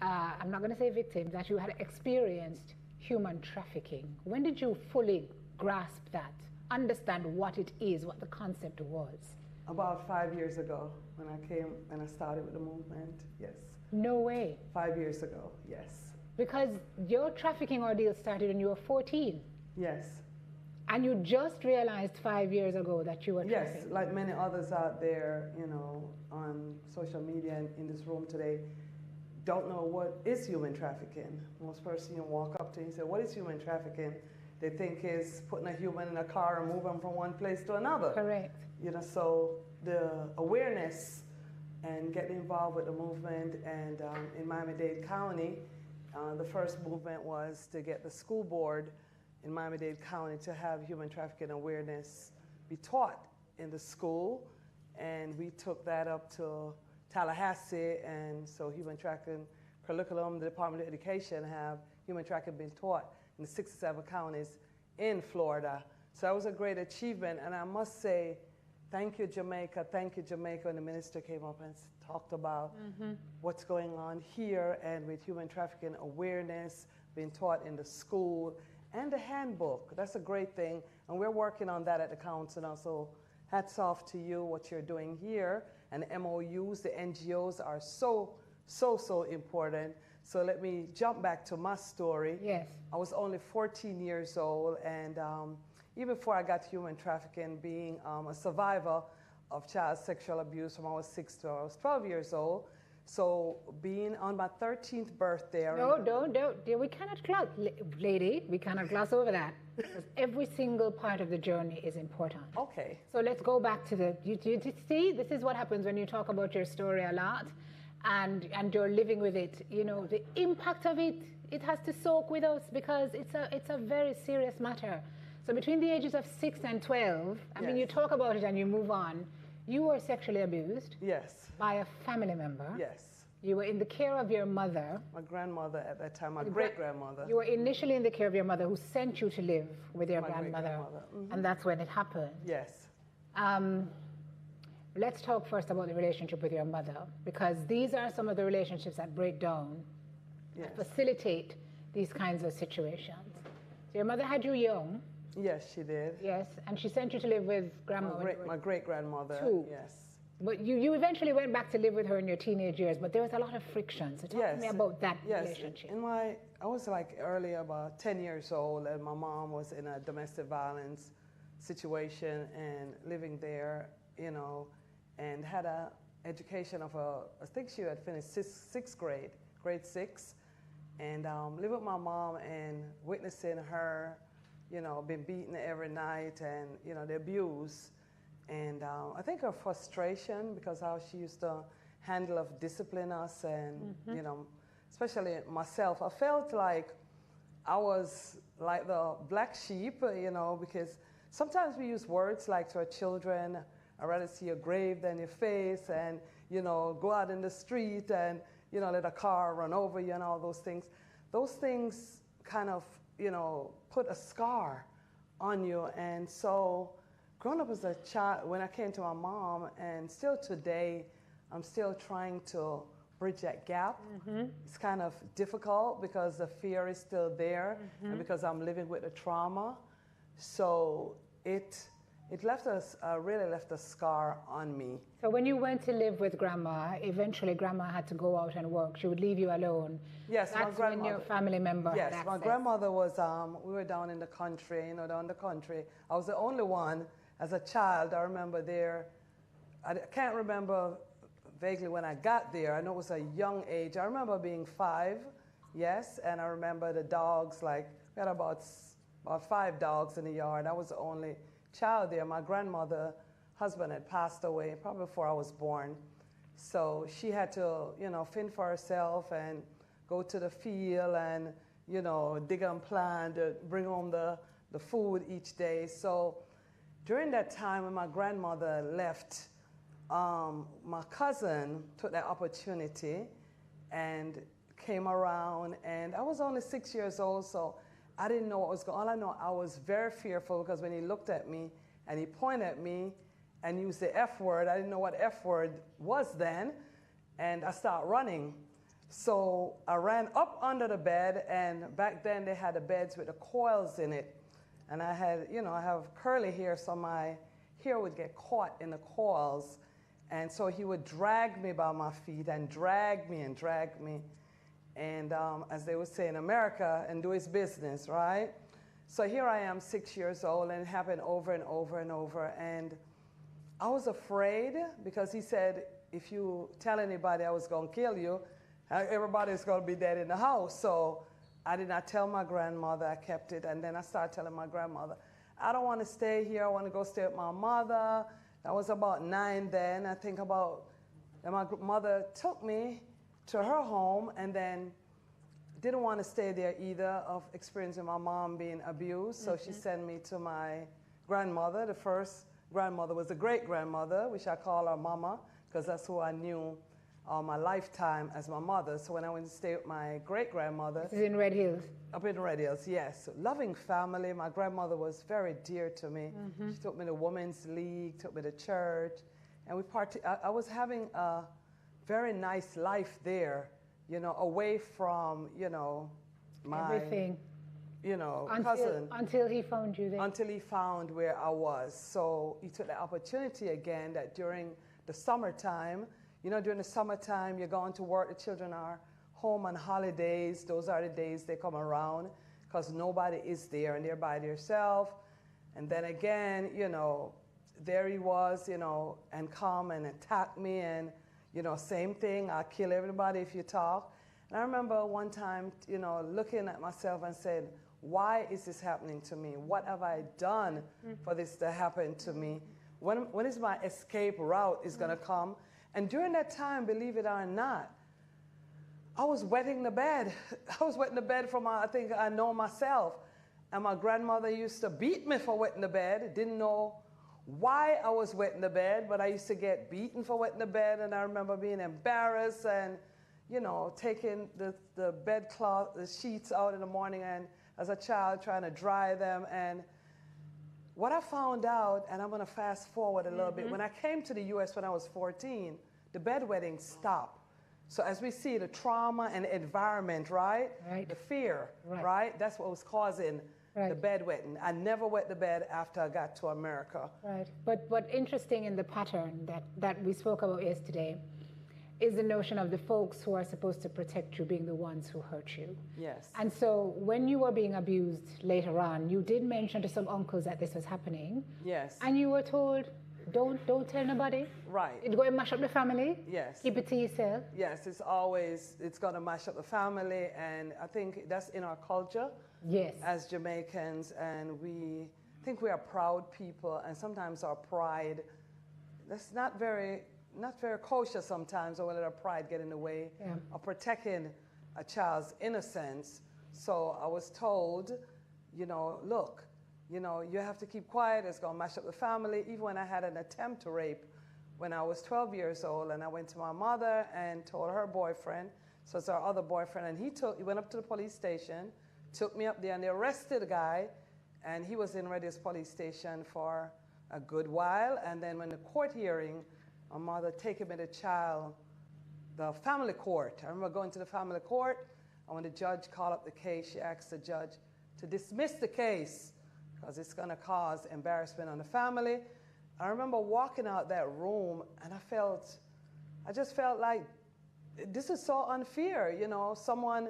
I'm not going to say victim, that you had experienced human trafficking? When did you fully grasp that, understand what it is, what the concept was? About 5 years ago, when I started with the movement, yes. No way. 5 years ago, yes. Because your trafficking ordeal started when you were 14. Yes. And you just realized 5 years ago that you were trafficked. Yes, like many others out there, on social social media and in this room today don't know what is human trafficking. Most person walk up to you and say, what is human trafficking? They think is putting a human in a car and moving from one place to another. Correct. So the awareness and getting involved with the movement, and in Miami-Dade County, the first movement was to get the school board in Miami-Dade County to have human trafficking awareness be taught in the school, and we took that up to Tallahassee, and so human trafficking curriculum, the Department of Education have human trafficking being taught in the 6 or 7 counties in Florida. So that was a great achievement, and I must say, thank you, Jamaica. Thank you, Jamaica. And the minister came up and talked about what's going on here, and with human trafficking awareness being taught in the school and the handbook. That's a great thing, and we're working on that at the council now. So hats off to you, what you're doing here. And the MOUs, the NGOs are so important. So let me jump back to my story. Yes. I was only 14 years old, and even before I got human trafficking, being a survivor of child sexual abuse from I was 6 to I was 12 years old. So being on my 13th birthday. No, don't. We cannot gloss, lady, we cannot gloss over that. Because every single part of the journey is important. Okay. So let's go back to you see, this is what happens when you talk about your story a lot and you're living with it. The impact of it has to soak with us because it's a very serious matter. So between the ages of 6 and 12, I mean, you talk about it and you move on. You were sexually abused. Yes. By a family member. Yes. You were in the care of your mother. My grandmother at that time, my great-grandmother. You were initially in the care of your mother, who sent you to live with your grandmother. And that's when it happened. Yes. Let's talk first about the relationship with your mother, because these are some of the relationships that break down, yes, and facilitate these kinds of situations. So your mother had you young. Yes, she did. Yes, and she sent you to live with grandma. My great-grandmother. Too. Yes. But you eventually went back to live with her in your teenage years, but there was a lot of friction. So talk to me about that relationship. I was like early, about 10 years old, and my mom was in a domestic violence situation and living there, and had a education of I think she had finished sixth grade, grade 6, and lived with my mom and witnessing her, been beaten every night, and, the abuse. And I think her frustration, because how she used to handle discipline us, and, especially myself, I felt like I was like the black sheep, because sometimes we use words like to our children, I'd rather see your grave than your face, and, go out in the street and, let a car run over you and all those things. Those things kind of, put a scar on you. And so growing up as a child, when I came to my mom, and still today, I'm still trying to bridge that gap. It's kind of difficult because the fear is still there, and because I'm living with the trauma. So it really left a scar on me. So when you went to live with grandma, eventually grandma had to go out and work. She would leave you alone. Yes, that's my grandmother. When your family member had access. My grandmother was, we were down in the country, I was the only one as a child. I remember there, I can't remember vaguely when I got there. I know it was a young age. I remember being 5, yes, and I remember the dogs, we had about 5 dogs in the yard. I was the only child there. My grandmother, husband had passed away probably before I was born. So she had to, fend for herself and go to the field and, dig and plant, bring home the food each day. So during that time when my grandmother left, my cousin took that opportunity and came around, and I was only 6 years old, so I didn't know what was going on. All I know, I was very fearful, because when he looked at me and he pointed at me and used the F word, I didn't know what F word was then, and I started running. So I ran up under the bed, and back then they had the beds with the coils in it. And I had, I have curly hair, so my hair would get caught in the coils. And so he would drag me by my feet and drag me and drag me. And as they would say in America, and do his business, right? So here I am, 6 years old, and it happened over and over and over. And I was afraid, because he said, if you tell anybody I was going to kill you, everybody's going to be dead in the house. So I did not tell my grandmother. I kept it. And then I started telling my grandmother, I don't want to stay here. I want to go stay with my mother. I was about 9 then. I think about, and my mother took me to her home and then didn't want to stay there either, of experiencing my mom being abused. So she sent me to my grandmother. The first grandmother was a great-grandmother, which I call her mama, because that's who I knew all my lifetime as my mother. So when I went to stay with my great-grandmother. This is in Red Hills? Up in Red Hills, yes. Loving family. My grandmother was very dear to me. She took me to Women's League, took me to church, and I was having a very nice life there, you know, away from, you know, my everything, you know, cousin. Until he found you there. Until he found where I was. So he took the opportunity again that during the summertime, you know, during the summertime, you're going to work, the children are home on holidays. Those are the days they come around because nobody is there and they're by themselves. And then again, you know, there he was, you know, and come and attack me and, you know, same thing, I'll kill everybody if you talk. And I remember one time, you know, looking at myself and said, why is this happening to me? What have I done for this to happen to me? When is my escape route is going to come? And during that time, believe it or not, I was wetting the bed. I was wetting the bed for I think I know myself. And my grandmother used to beat me for wetting the bed. Didn't know why I was wetting the bed, but I used to get beaten for wetting the bed. And I remember being embarrassed and, you know, taking the bedcloth, the sheets out in the morning and as a child trying to dry them. And what I found out, and I'm going to fast forward a little bit, when I came to the U.S. when I was 14, the bedwetting stopped. So as we see, the trauma and environment, right? The fear, right? That's what was causing the bedwetting. I never wet the bed after I got to America. Right. But interesting in the pattern that we spoke about yesterday is the notion of the folks who are supposed to protect you being the ones who hurt you. Yes. And so when you were being abused later on, you did mention to some uncles that this was happening. Yes. And you were told, don't tell nobody. Right. It's going to mash up the family. Yes. Keep it to yourself. Yes, it's going to mash up the family. And I think that's in our culture. Yes. As Jamaicans, and we think we are proud people, and sometimes our pride, that's not very kosher sometimes, or we let our pride get in the way of protecting a child's innocence. So I was told, you know, look, you know, you have to keep quiet, it's going to mash up the family. Even when I had an attempt to rape when I was 12 years old, and I went to my mother and told her boyfriend, so it's our other boyfriend, and he went up to the police station, took me up there, and they arrested the guy, and he was in Red Hills police station for a good while. And then when the court hearing, my mother taking me to the family court. I remember going to the family court, and when the judge called up the case, she asked the judge to dismiss the case because it's going to cause embarrassment on the family. I remember walking out that room, and I just felt like this is so unfair. You know, someone,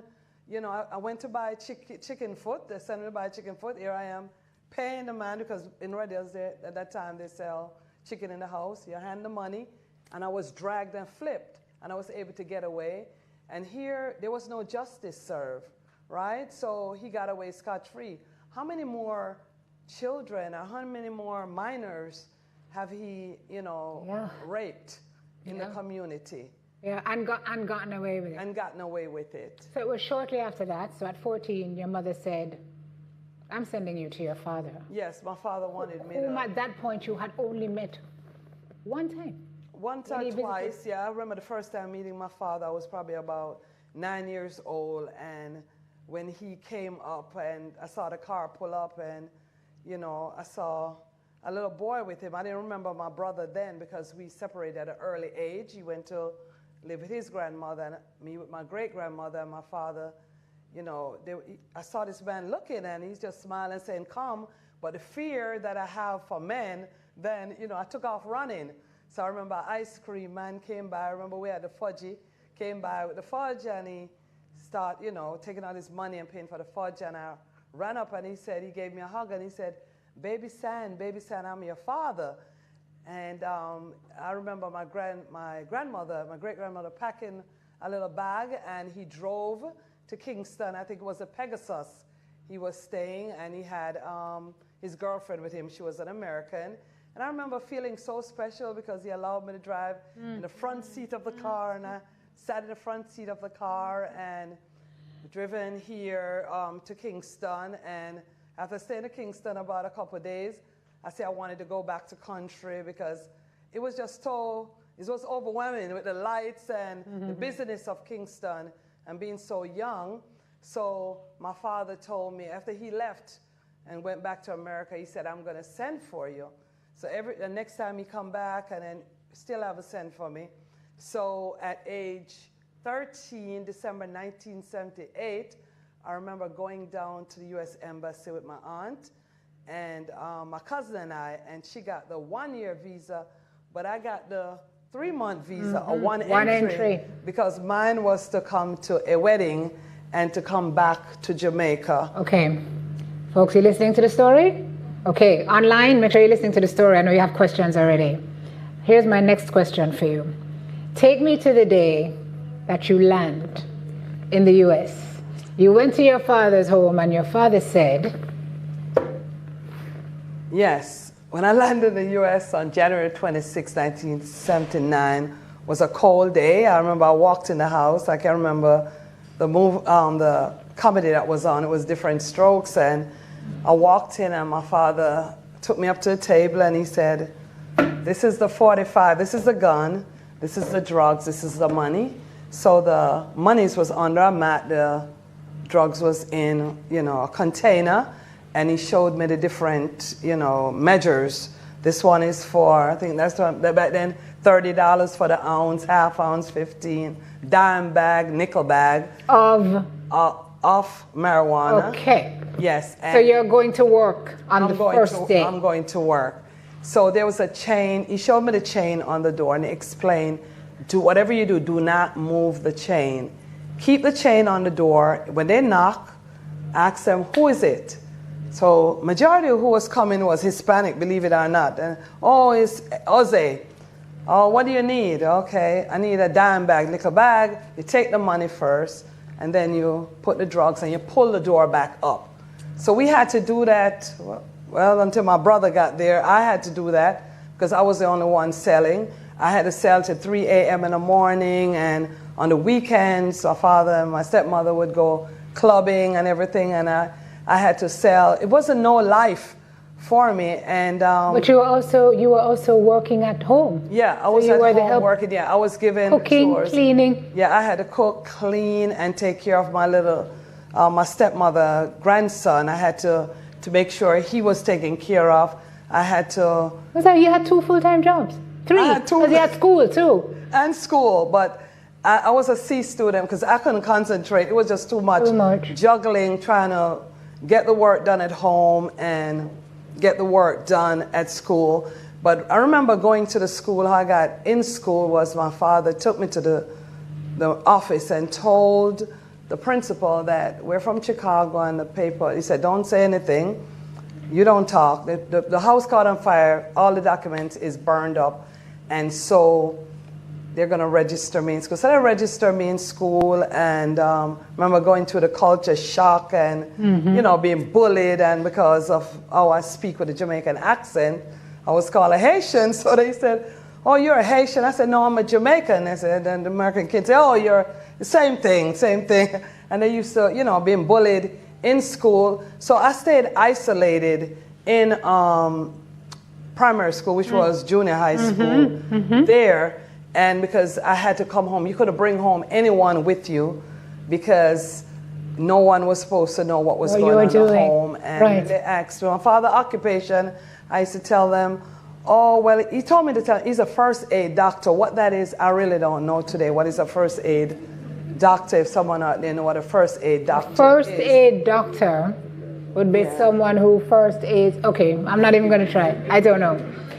you know, I went to buy chicken foot. They sent me to buy chicken foot. Here I am paying the man, because in Red Hills at that time they sell chicken in the house. You hand the money, and I was dragged and flipped, and I was able to get away. And here there was no justice served, right? So he got away scot-free. How many more children or how many more minors have he, you know, raped in the community? Yeah, and gotten away with it. And gotten away with it. So it was shortly after that. So at 14, your mother said, I'm sending you to your father. Yes, my father wanted me whom at that point you had only met one time. Once or twice, yeah. I remember the first time meeting my father, I was probably about 9 years old. And when he came up and I saw the car pull up and, you know, I saw a little boy with him. I didn't remember my brother then because we separated at an early age. He went to live with his grandmother and me with my great-grandmother and my father. You know, I saw this man looking and he's just smiling saying, come. But the fear that I have for men, then, you know, I took off running. So I remember ice cream man came by. I remember we had the fudgy, came by with the fudge and he started, you know, taking out his money and paying for the fudge. And I ran up and he gave me a hug and he said, baby San, I'm your father. And I remember my great-grandmother packing a little bag, and he drove to Kingston. I think it was a Pegasus he was staying, and he had his girlfriend with him. She was an American. And I remember feeling so special because he allowed me to drive in the front seat of the car, and I sat in the front seat of the car and driven here to Kingston. And after staying in Kingston about a couple of days, I said I wanted to go back to country because it was just so, it was overwhelming with the lights and the business of Kingston and being so young. So my father told me after he left and went back to America, he said, I'm going to send for you. So the next time he come back, and then still have a send for me. So at age 13, December 1978, I remember going down to the U.S. Embassy with my aunt and my cousin and I, and she got the 1-year visa, but I got the 3-month visa, a one entry, because mine was to come to a wedding and to come back to Jamaica. Okay. Folks, you listening to the story? Okay, online, make sure you're listening to the story. I know you have questions already. Here's my next question for you. Take me to the day that you land in the U.S. You went to your father's home and your father said... Yes, when I landed in the U.S. on January 26, 1979, was a cold day. I remember I walked in the house. I can remember the comedy that was on. It was Different Strokes, and I walked in and my father took me up to the table and he said, this is the 45, this is the gun, this is the drugs, this is the money. So the monies was under a mat, the drugs was in, a container, and he showed me the different, measures. This one is for, I think that's what, back then, $30 for the ounce, half ounce, 15, dime bag, nickel bag. Of marijuana. Okay. Yes. So you're going to work on the first day? I'm going to work. So there was a chain. He showed me the chain on the door and he explained, do whatever you do, do not move the chain. Keep the chain on the door. When they knock, ask them, who is it? So majority of who was coming was Hispanic, believe it or not. And, it's Jose. Oh, what do you need? Okay, I need a dime bag, nickel bag. You take the money first, and then you put the drugs and you pull the door back up. So we had to do that, well, until my brother got there. I had to do that because I was the only one selling. I had to sell till 3 a.m. in the morning, and on the weekends, my father and my stepmother would go clubbing and everything, and I had to sell. It wasn't no life for me, and but you were also working at home. Yeah, I was at home working. Yeah, I was given cooking, chores. Cleaning. Yeah, I had to cook, clean, and take care of my little, my stepmother grandson. I had to make sure he was taken care of. I had to. Was that you had 2 full-time jobs? 3. I had 2. Because you had school too. And school, but I was a C student because I couldn't concentrate. It was just too much. Juggling, trying to get the work done at home and get the work done at school. But I remember going to the school. How I got in school was my father took me to the office and told the principal that we're from Chicago, and the paper, he said, don't say anything. You don't talk. The house caught on fire. All the documents is burned up. And so they're going to register me in school. So they registered me in school, and remember going through the culture shock and, being bullied. And because of how I speak with a Jamaican accent, I was called a Haitian. So they said, oh, you're a Haitian. I said, no, I'm a Jamaican. They said, and the American kids said, oh, you're the same thing. And they used to, being bullied in school. So I stayed isolated in primary school, which was junior high school there. And because I had to come home, you couldn't bring home anyone with you because no one was supposed to know what was going on at home. And they asked my father's occupation. I used to tell them, oh, well, he told me to tell, he's a first aid doctor. What that is, I really don't know today. What is a first aid doctor? If someone out there know what a first aid doctor is. First aid doctor would be someone who first aids. Okay, I'm not even going to try. I don't know.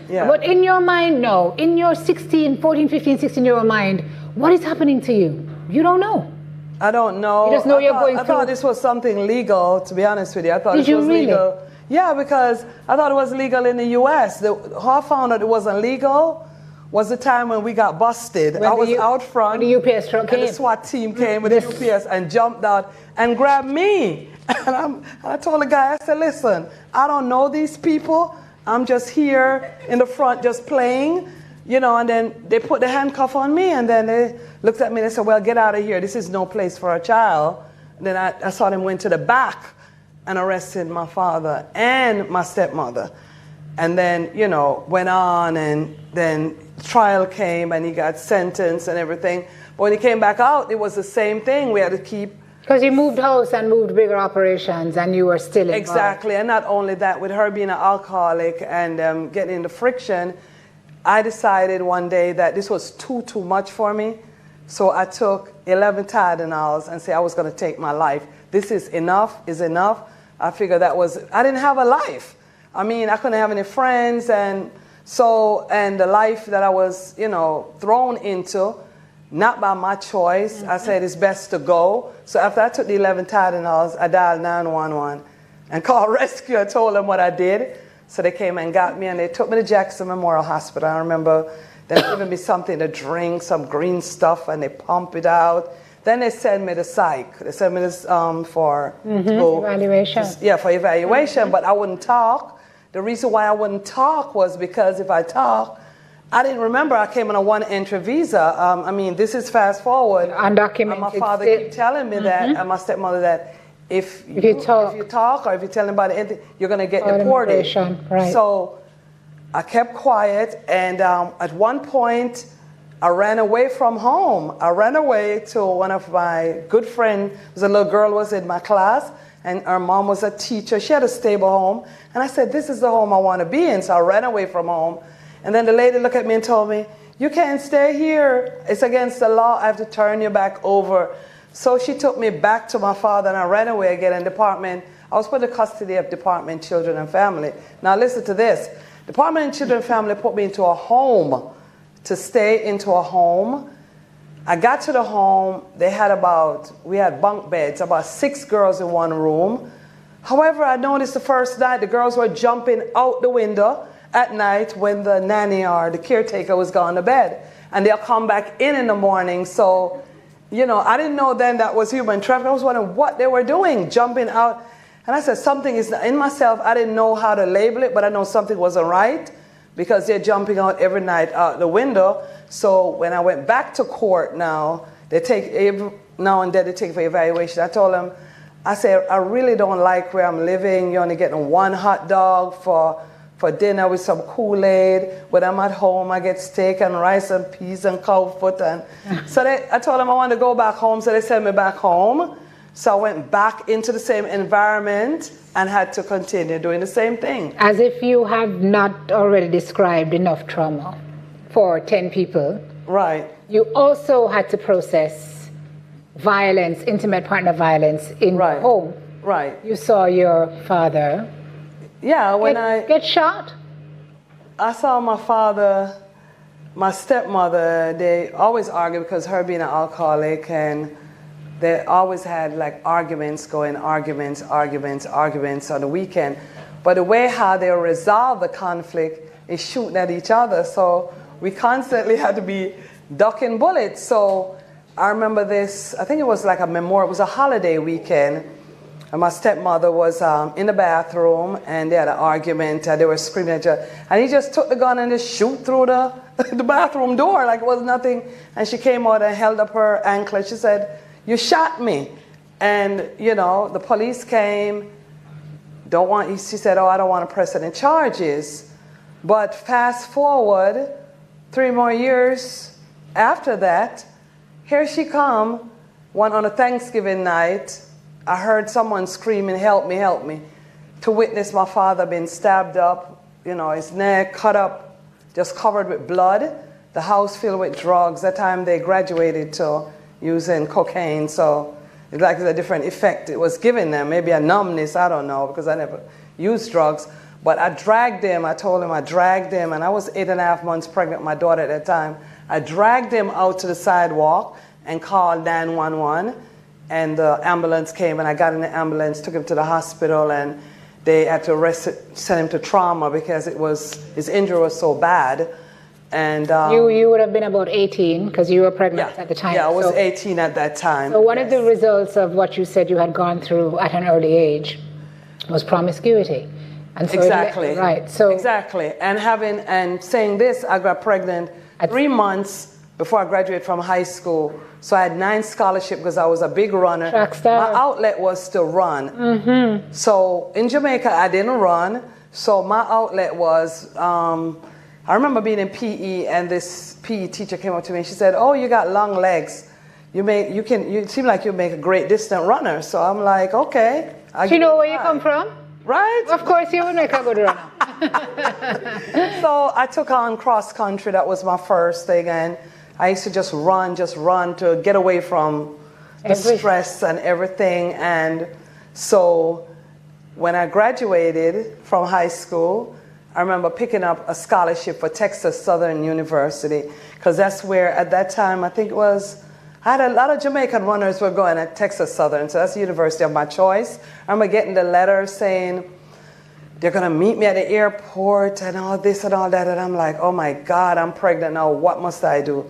Yeah. But in your mind, no. In your 14, 15, 16-year-old mind, what is happening to you? You don't know. I don't know. You just know you're going through. I thought this was something legal, to be honest with you. I thought this was legal. Yeah, because I thought it was legal in the U.S. How I found out it wasn't legal was the time when we got busted. I was out front. When the UPS truck came. And the SWAT team came with the UPS and jumped out and grabbed me. And I told the guy, I said, listen, I don't know these people. I'm just here in the front just playing, you know, and then they put the handcuff on me, and then they looked at me and they said, well, get out of here. This is no place for a child. And then I saw them went to the back and arrested my father and my stepmother. And then, you know, went on, and then trial came and he got sentenced and everything. But when he came back out, it was the same thing. We had to keep... Because you moved house and moved bigger operations and you were still involved. Exactly, and not only that, with her being an alcoholic and getting into friction, I decided one day that this was too much for me. So I took 11 Tylenols and said I was going to take my life. This is enough. I figured that was... I didn't have a life. I mean, I couldn't have any friends, and the life that I was, you know, thrown into, not by my choice, I said it's best to go. So after I took the 11 Tylenols, I dialed 911 and called rescue. I told them what I did. So they came and got me, and they took me to Jackson Memorial Hospital. I remember them giving me something to drink, some green stuff, and they pump it out. Then they sent me to psych. They sent me to, for evaluation. For evaluation, but I wouldn't talk. The reason why I wouldn't talk was because if I talk, I didn't remember I came on a one-entry visa. I mean, this is fast forward. Undocumented. And my father kept telling me that, and my stepmother, that if you talk or if you tell anybody anything, you're going to get deported. Right. So I kept quiet, and at one point, I ran away from home. I ran away to one of my good friends. A little girl was in my class, and her mom was a teacher. She had a stable home. And I said, this is the home I want to be in. So I ran away from home. And then the lady looked at me and told me, you can't stay here. It's against the law. I have to turn you back over. So she took me back to my father, and I ran away again in department. I was put in custody of Department of Children and Family. Now listen to this. Department of Children and Family put me into a home, to stay into a home. I got to the home. We had bunk beds, about 6 girls in one room. However, I noticed the first night the girls were jumping out the window at night when the nanny or the caretaker was gone to bed. And they'll come back in the morning. So, you know, I didn't know then that was human trafficking. I was wondering what they were doing, jumping out. And I said, something is in myself. I didn't know how to label it, but I know something wasn't right because they're jumping out every night out the window. So when I went back to court now, now and then they take for evaluation. I told them, I said, I really don't like where I'm living. You're only getting 1 hot dog for dinner with some Kool-Aid. When I'm at home, I get steak and rice and peas and cow foot. And so I told them I wanted to go back home, so they sent me back home. So I went back into the same environment and had to continue doing the same thing. As if you have not already described enough trauma for 10 people. Right. You also had to process violence, intimate partner violence in home. Right. You saw your father get shot. I saw my father, my stepmother, they always argue because her being an alcoholic, and they always had like arguments on the weekend. But the way how they resolve the conflict is shooting at each other. So we constantly had to be ducking bullets. So I remember this, I think it was like a memorial, it was a holiday weekend. And my stepmother was in the bathroom, and they had an argument, and they were screaming at each other. And he just took the gun and just shoot through the bathroom door like it was nothing. And she came out and held up her ankle. She said, you shot me. And, you know, the police came. She said, I don't want to press any charges. But fast forward 3 more years after that, here she come, on a Thanksgiving night. I heard someone screaming, help me, help me, to witness my father being stabbed up, you know, his neck cut up, just covered with blood, the house filled with drugs. That time they graduated to using cocaine, so it's like a different effect it was giving them, maybe a numbness, I don't know, because I never used drugs. But I dragged him, I told him I dragged him, and I was 8.5 months pregnant with my daughter at that time. I dragged him out to the sidewalk and called 911. And the ambulance came, and I got in the ambulance, took him to the hospital, and they had to send him to trauma because his injury was so bad. And you would have been about 18 because you were pregnant at the time. Yeah, I was 18 at that time. So one of the results of what you said you had gone through at an early age was promiscuity. And so exactly. Right. So exactly. And saying this, I got pregnant 3 months before I graduated from high school. So I had 9 scholarships because I was a big runner. Track star. My outlet was to run. So in Jamaica, I didn't run. So my outlet was, I remember being in PE and this PE teacher came up to me and she said, "Oh, you got long legs. You seem like you make a great distant runner." So I'm like, okay. Do you know where you come from? Right? Of course you would make a good runner. So I took on cross country. That was my first thing. And I used to just run to get away from the stress and everything. And so when I graduated from high school, I remember picking up a scholarship for Texas Southern University because that's where, at that time, I think it was, I had a lot of Jamaican runners were going at Texas Southern, so that's the university of my choice. I remember getting the letter saying, they're going to meet me at the airport and all this and all that, and I'm like, oh my God, I'm pregnant now, what must I do?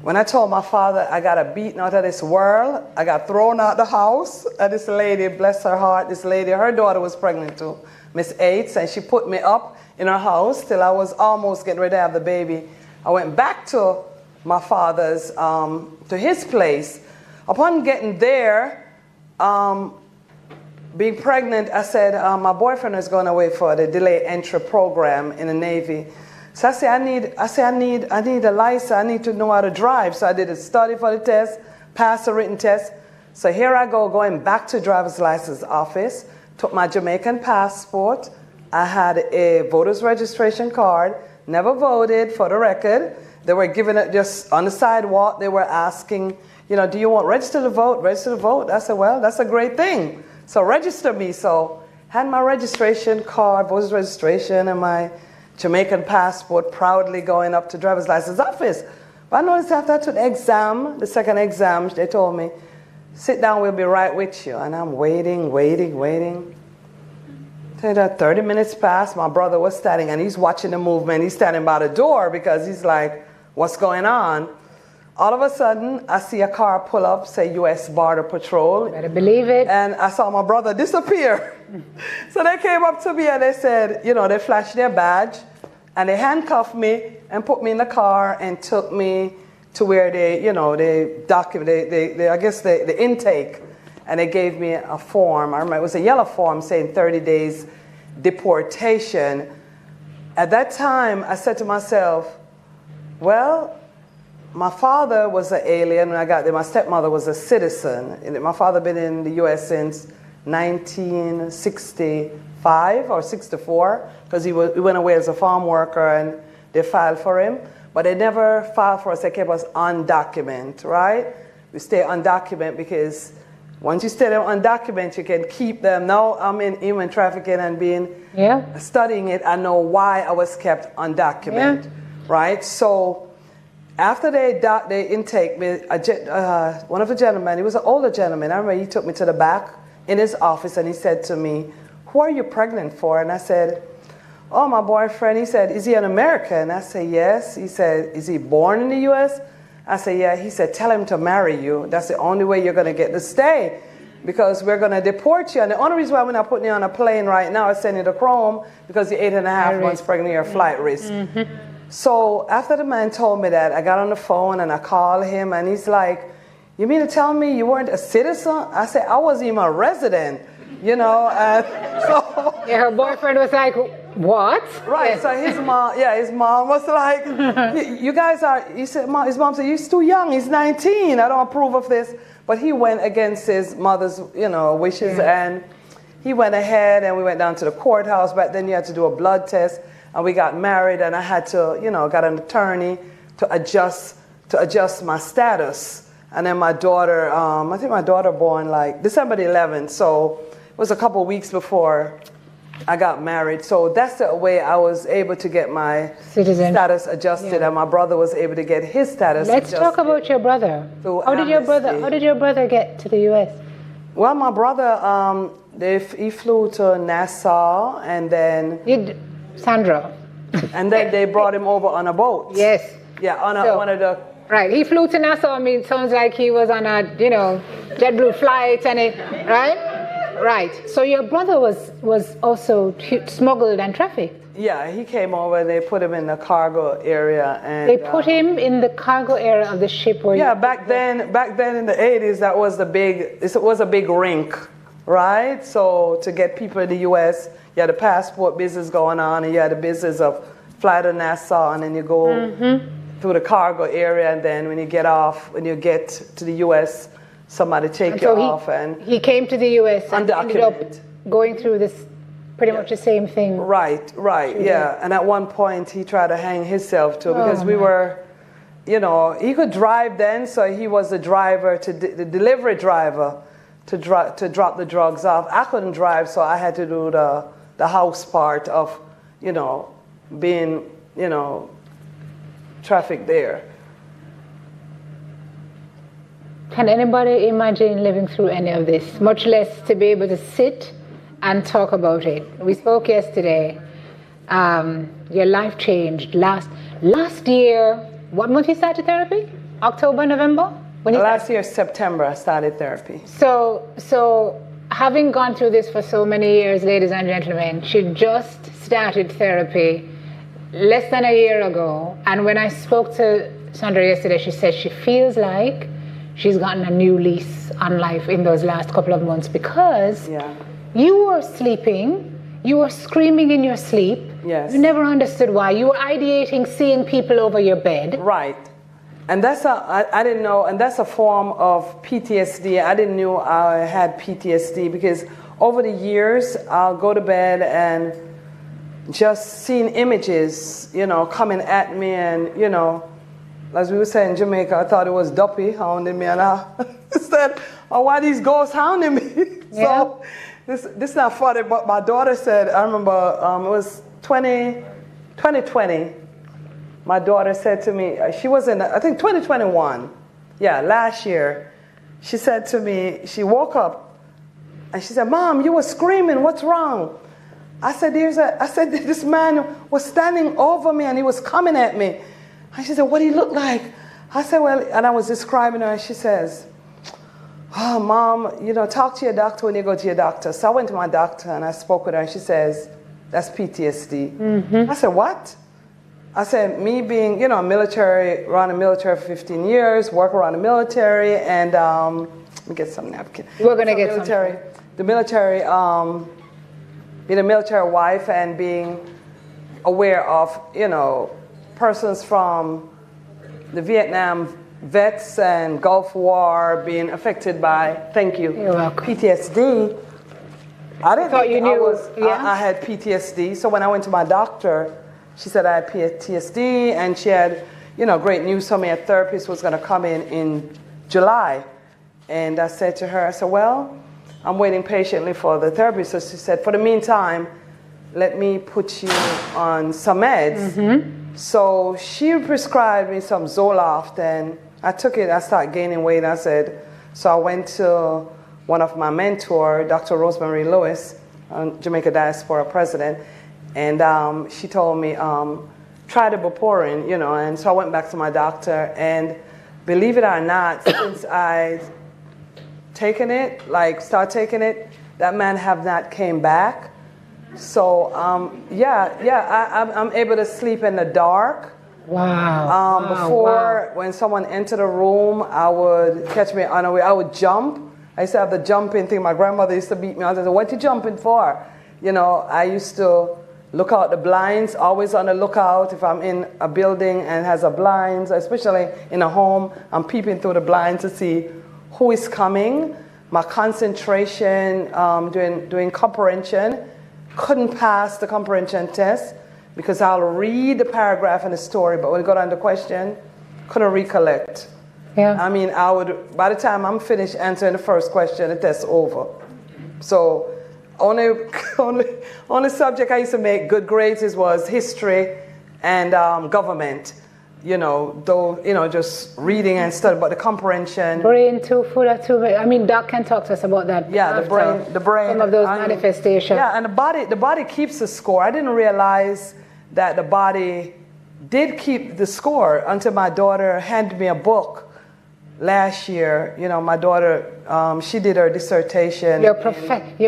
When I told my father I got beaten out of this world, I got thrown out the house, and this lady, bless her heart, this lady, her daughter was pregnant too, Miss Aids, and she put me up in her house till I was almost getting ready to have the baby. I went back to my father's, to his place. Upon getting there, being pregnant, I said, my boyfriend is going away for the delayed entry program in the Navy. So I said, I need a license. I need to know how to drive. So I did a study for the test, passed a written test. So here I go, going back to driver's license office, took my Jamaican passport. I had a voter's registration card, never voted for the record. They were giving it just on the sidewalk. They were asking, you know, do you want register to vote? Register to vote? I said, well, that's a great thing. So register me. So had my registration card, voter's registration, and my Jamaican passport, proudly going up to driver's license office. But I noticed after I took the exam, the second exam, they told me, sit down, we'll be right with you. And I'm waiting. 30 minutes passed, my brother was standing, and he's watching the movement. He's standing by the door because he's like, what's going on? All of a sudden, I see a car pull up, say U.S. Border Patrol. Better believe it. And I saw my brother disappear. So they came up to me and they said, you know, they flashed their badge and they handcuffed me and put me in the car and took me to where they, you know, they document, I guess the intake. And they gave me a form. I remember it was a yellow form saying 30 days deportation. At that time, I said to myself, well, my father was an alien when I got there. My stepmother was a citizen. My father had been in the U.S. since 1965 or 64 because he went away as a farm worker and they filed for him. But they never filed for us. They kept us undocumented, right? We stay undocumented because once you stay undocumented, you can keep them. Now I'm in human trafficking and studying it. I know why I was kept undocumented, right? So after they intake me, one of the gentlemen, he was an older gentleman. I remember he took me to the back in his office and he said to me, who are you pregnant for? And I said, oh, my boyfriend. He said, is he an American? I said, yes. He said, is he born in the U.S.? I said, yeah. He said, tell him to marry you. That's the only way you're going to get to stay because we're going to deport you. And the only reason why we're not putting you on a plane right now is sending you to Chrome because you're 8.5 months pregnant, you're flight risk. So after the man told me that, I got on the phone and I called him and he's like, you mean to tell me you weren't a citizen? I said, I wasn't even a resident, you know. So yeah, her boyfriend was like, what? Right, so his mom was like, you guys are, his mom said, he's too young, he's 19, I don't approve of this. But he went against his mother's, you know, wishes and he went ahead and we went down to the courthouse. Back then you had to do a blood test. And we got married, and I had to, you know, got an attorney to adjust my status. And then my daughter, I think my daughter born like December the 11th, so it was a couple of weeks before I got married. So that's the way I was able to get my status adjusted, and my brother was able to get his status adjusted. Let's talk about your brother. How did your brother get to the U.S.? Well, my brother, he flew to Nassau, and then Sandra. And then they brought him over on a boat. Yes. Yeah, on one of the. Right. He flew to Nassau. I mean, it sounds like he was on a, JetBlue flight, right? Right. So your brother was also smuggled and trafficked. Yeah, he came over. They put him in the cargo area, and they put him in the cargo area of the ship. Back then in the 80s, that was it was a big rink, right? So to get people in the U.S., you had a passport business going on, and you had the business of fly to Nassau, and then you go through the cargo area, and then when you get to the U.S., somebody take you off. And he came to the U.S. and ended up going through this pretty much the same thing. Right, yeah. And at one point, he tried to hang himself too, because we were, he could drive then, so he was the driver, the delivery driver, to drop the drugs off. I couldn't drive, so I had to do the house part of, being, trafficked there. Can anybody imagine living through any of this, much less to be able to sit and talk about it? We spoke yesterday. Your life changed last year. What month you started therapy? October, November? Last year, September, I started therapy. So having gone through this for so many years, ladies and gentlemen, she just started therapy less than a year ago. And when I spoke to Sandra yesterday, she said she feels like she's gotten a new lease on life in those last couple of months, because you were sleeping, you were screaming in your sleep. Yes. You never understood why. You were ideating seeing people over your bed. Right. And I didn't know, and that's a form of PTSD. I didn't know I had PTSD, because over the years, I'll go to bed and just seeing images, coming at me, and, as we were saying in Jamaica, I thought it was Duppy hounding me, and I said, oh, why these ghosts hounding me? So this is not funny, but my daughter said, I remember it was 2020, my daughter said to me, she was in, I think 2021, last year, she said to me, she woke up, and she said, Mom, you were screaming, what's wrong? I said, this man was standing over me, and he was coming at me. And she said, what did he look like? I said, well, and I was describing her, and she says, oh, Mom, talk to your doctor when you go to your doctor. So I went to my doctor, and I spoke with her, and she says, that's PTSD. I said, what? I said, me being, around the military for 15 years, work around the military, and let me get some napkin. We're going to get some. The military, being a military wife and being aware of, persons from the Vietnam vets and Gulf War being affected by, thank you, PTSD. I didn't think I had PTSD. So when I went to my doctor, she said I had PTSD, and she had, great news for me. A therapist was going to come in July. And I said to her, I said, well, I'm waiting patiently for the therapist. So she said, for the meantime, let me put you on some meds. So she prescribed me some Zoloft, and I took it. I started gaining weight. So I went to one of my mentors, Dr. Rosemary Lewis, Jamaica Diaspora president, and she told me, try the Buporin, and so I went back to my doctor, and believe it or not, since I start taking it, that man have not came back. So, I'm able to sleep in the dark. Wow. Before, when someone entered a room, I would catch me unaware. I would jump. I used to have the jumping thing. My grandmother used to beat me. I said, what you jumping for? I used to look out the blinds, always on the lookout. If I'm in a building and has a blinds, especially in a home, I'm peeping through the blinds to see who is coming. My concentration, doing comprehension, couldn't pass the comprehension test because I'll read the paragraph in the story, but when it got on the question, couldn't recollect. Yeah. I mean, by the time I'm finished answering the first question, the test's over. So only subject I used to make good grades was history and government. just reading and study, but the comprehension. Brain too full of too. I mean, Doc can talk to us about that. Yeah, the brain. Some of those manifestations. Yeah, and the body keeps the score. I didn't realize that the body did keep the score until my daughter handed me a book last year. My daughter, she did her dissertation. Your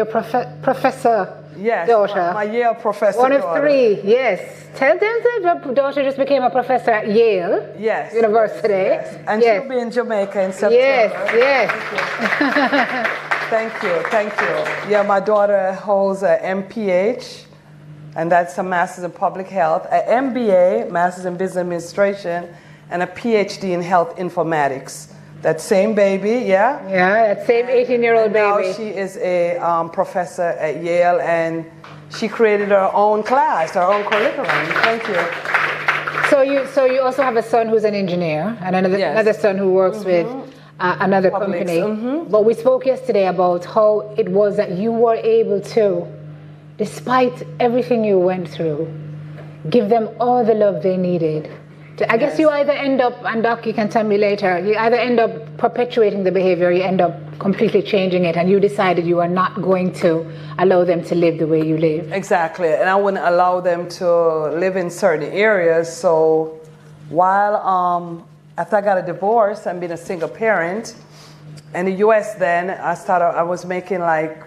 professor. Yes, daughter. My Yale professor. One of daughter. 3, yes. Tell them that your daughter just became a professor at Yale University. Yes. And she'll be in Jamaica in September. Yes. Thank you. Yeah, my daughter holds an MPH, and that's a Master's in Public Health, an MBA, Master's in Business Administration, and a PhD in Health Informatics. That same baby, yeah? Yeah, that same 18-year-old baby. Now she is a professor at Yale, and she created her own class, her own curriculum. Thank you. So you also have a son who's an engineer, and another son who works with another company. But we spoke yesterday about how it was that you were able to, despite everything you went through, give them all the love they needed. I guess you either end up, and Doc, you can tell me later, you either end up perpetuating the behavior, you end up completely changing it, and you decided you are not going to allow them to live the way you live. Exactly, and I wouldn't allow them to live in certain areas. So while, after I got a divorce and being a single parent, in the US then, I was making like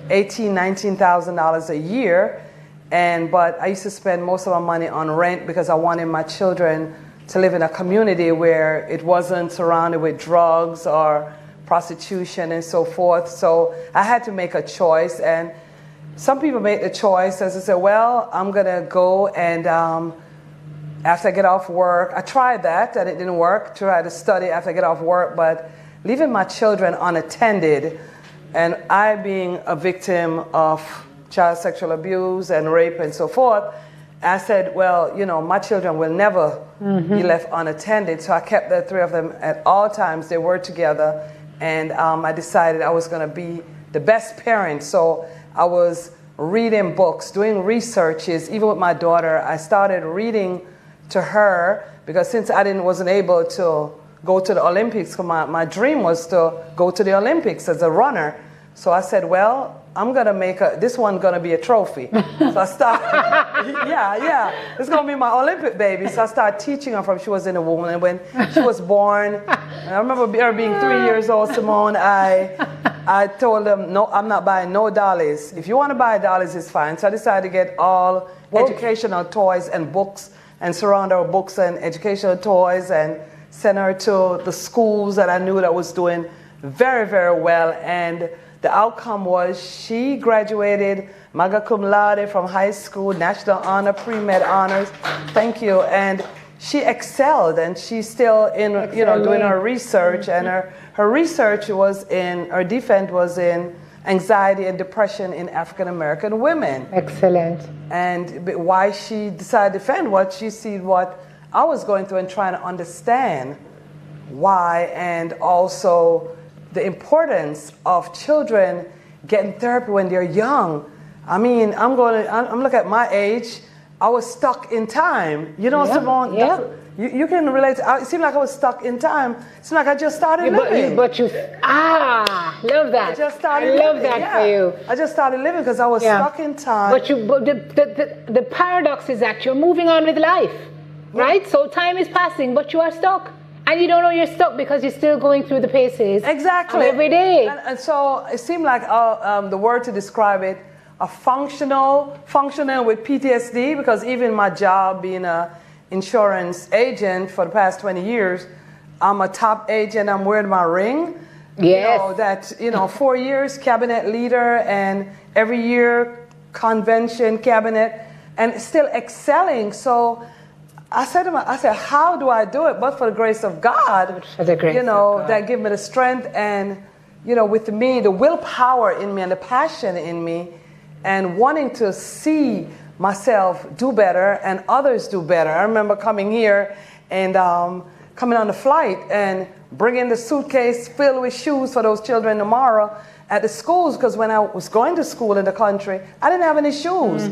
$18,000, $19,000 a year. But I used to spend most of my money on rent because I wanted my children to live in a community where it wasn't surrounded with drugs or prostitution and so forth. So I had to make a choice. And some people make the choice as I said, well, I'm going to go and after I get off work, I tried that and it didn't work. Tried to study after I get off work, but leaving my children unattended and I being a victim of child sexual abuse and rape and so forth, I said, well, my children will never be left unattended. So I kept the 3 of them at all times. They were together. And I decided I was going to be the best parent. So I was reading books, doing researches. Even with my daughter, I started reading to her because since I wasn't able to go to the Olympics, my dream was to go to the Olympics as a runner. So I said, well, I'm going to make this one going to be a trophy. So I started, it's going to be my Olympic baby. So I started teaching her from she was in the womb. And when she was born, and I remember her being 3 years old, Simone, I told them, no, I'm not buying no dollies. If you want to buy dollies, it's fine. So I decided to get all educational toys and books and surround her with books and educational toys and send her to the schools that I knew that was doing very, very well. And the outcome was she graduated magna cum laude from high school, national honor, pre-med honors. Thank you. And she excelled, and she's still in, doing her research. And her research was her defense was in anxiety and depression in African American women. Excellent. And why she decided to defend she see what I was going through and trying to understand why, and also the importance of children getting therapy when they're young. I mean, I'm looking at my age. I was stuck in time. Simone? Yeah. You can relate. It seemed like I was stuck in time. It seemed like I just started living. Love that. I just started living. I love that for you. I just started living because I was stuck in time. But the paradox is that you're moving on with life, right? So time is passing, but you are stuck. And you don't know you're stuck because you're still going through the paces. Exactly. Every day. And so it seemed like the word to describe it, functional with PTSD, because even my job being an insurance agent for the past 20 years, I'm a top agent, I'm wearing my ring. Yes. 4 years cabinet leader and every year convention cabinet and still excelling. So I said to myself, how do I do it? But for the grace of God, that give me the strength and, with me, the willpower in me and the passion in me and wanting to see myself do better and others do better. I remember coming here and coming on the flight and bringing the suitcase filled with shoes for those children tomorrow at the schools, because when I was going to school in the country, I didn't have any shoes.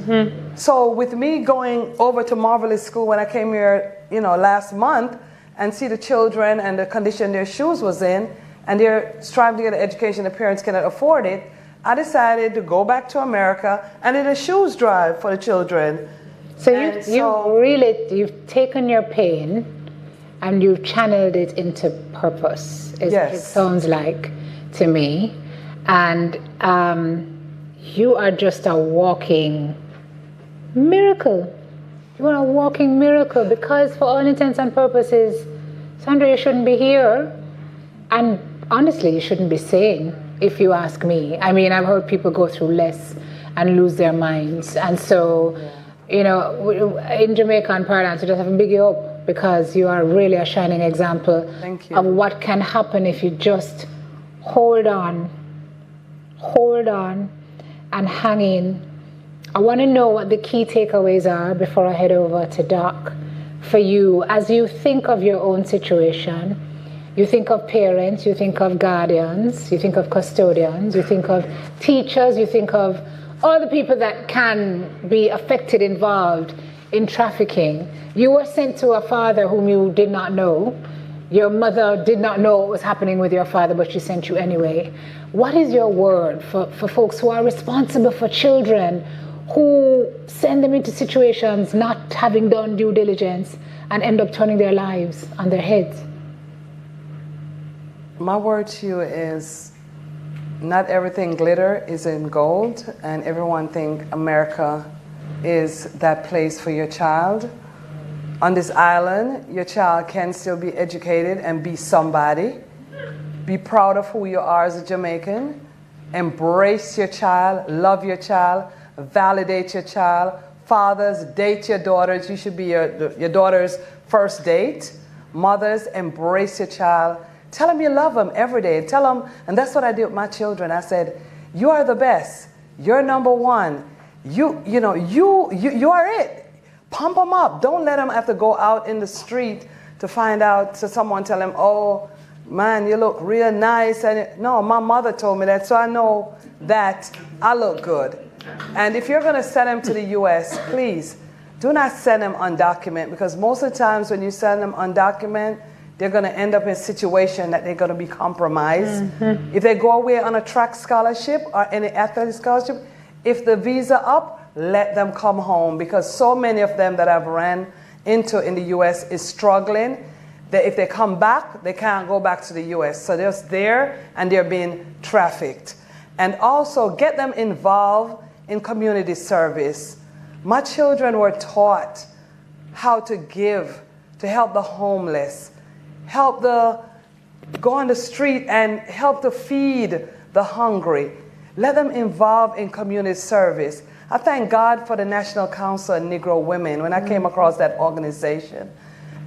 So with me going over to Marvelous School when I came here last month and see the children and the condition their shoes was in, and they're striving to get an education, the parents cannot afford it. I decided to go back to America and did a shoes drive for the children. So you've taken your pain and you've channeled it into purpose, is what it sounds like to me. And you are just a walking miracle. You are a walking miracle, because for all intents and purposes, Sandra, you shouldn't be here. And honestly, you shouldn't be sane, if you ask me. I mean, I've heard people go through less and lose their minds. And so, in Jamaican parlance, we just have to big you up, because you are really a shining example of what can happen if you just hold on, and hang in. I want to know what the key takeaways are before I head over to Doc for you. As you think of your own situation, you think of parents, you think of guardians, you think of custodians, you think of teachers, you think of all the people that can be affected, involved in trafficking. You were sent to a father whom you did not know. Your mother did not know what was happening with your father, but she sent you anyway. What is your word for folks who are responsible for children, who send them into situations not having done due diligence and end up turning their lives on their heads? My word to you is, not everything glitter is in gold, and everyone think America is that place for your child. On this island, your child can still be educated and be somebody. Be proud of who you are as a Jamaican. Embrace your child, love your child, validate your child. Fathers, date your daughters. You should be your daughter's first date. Mothers, embrace your child. Tell them you love them every day. Tell them, and that's what I did with my children. I said, you are the best. You're number one. You are it. Pump them up. Don't let them have to go out in the street to find out, to someone tell them, oh, man, you look real nice. No, my mother told me that, so I know that I look good. And if you're going to send them to the U.S., please do not send them undocumented, because most of the times when you send them undocumented, they're going to end up in a situation that they're going to be compromised. Mm-hmm. If they go away on a track scholarship or any athletic scholarship, if the visa up, let them come home, because so many of them that I've ran into in the U.S. is struggling. That if they come back, they can't go back to the U.S. So they're there and they're being trafficked. And also get them involved in community service. My children were taught how to give, to help the homeless, go on the street and help to feed the hungry. Let them involve in community service. I thank God for the National Council of Negro Women when I came across that organization,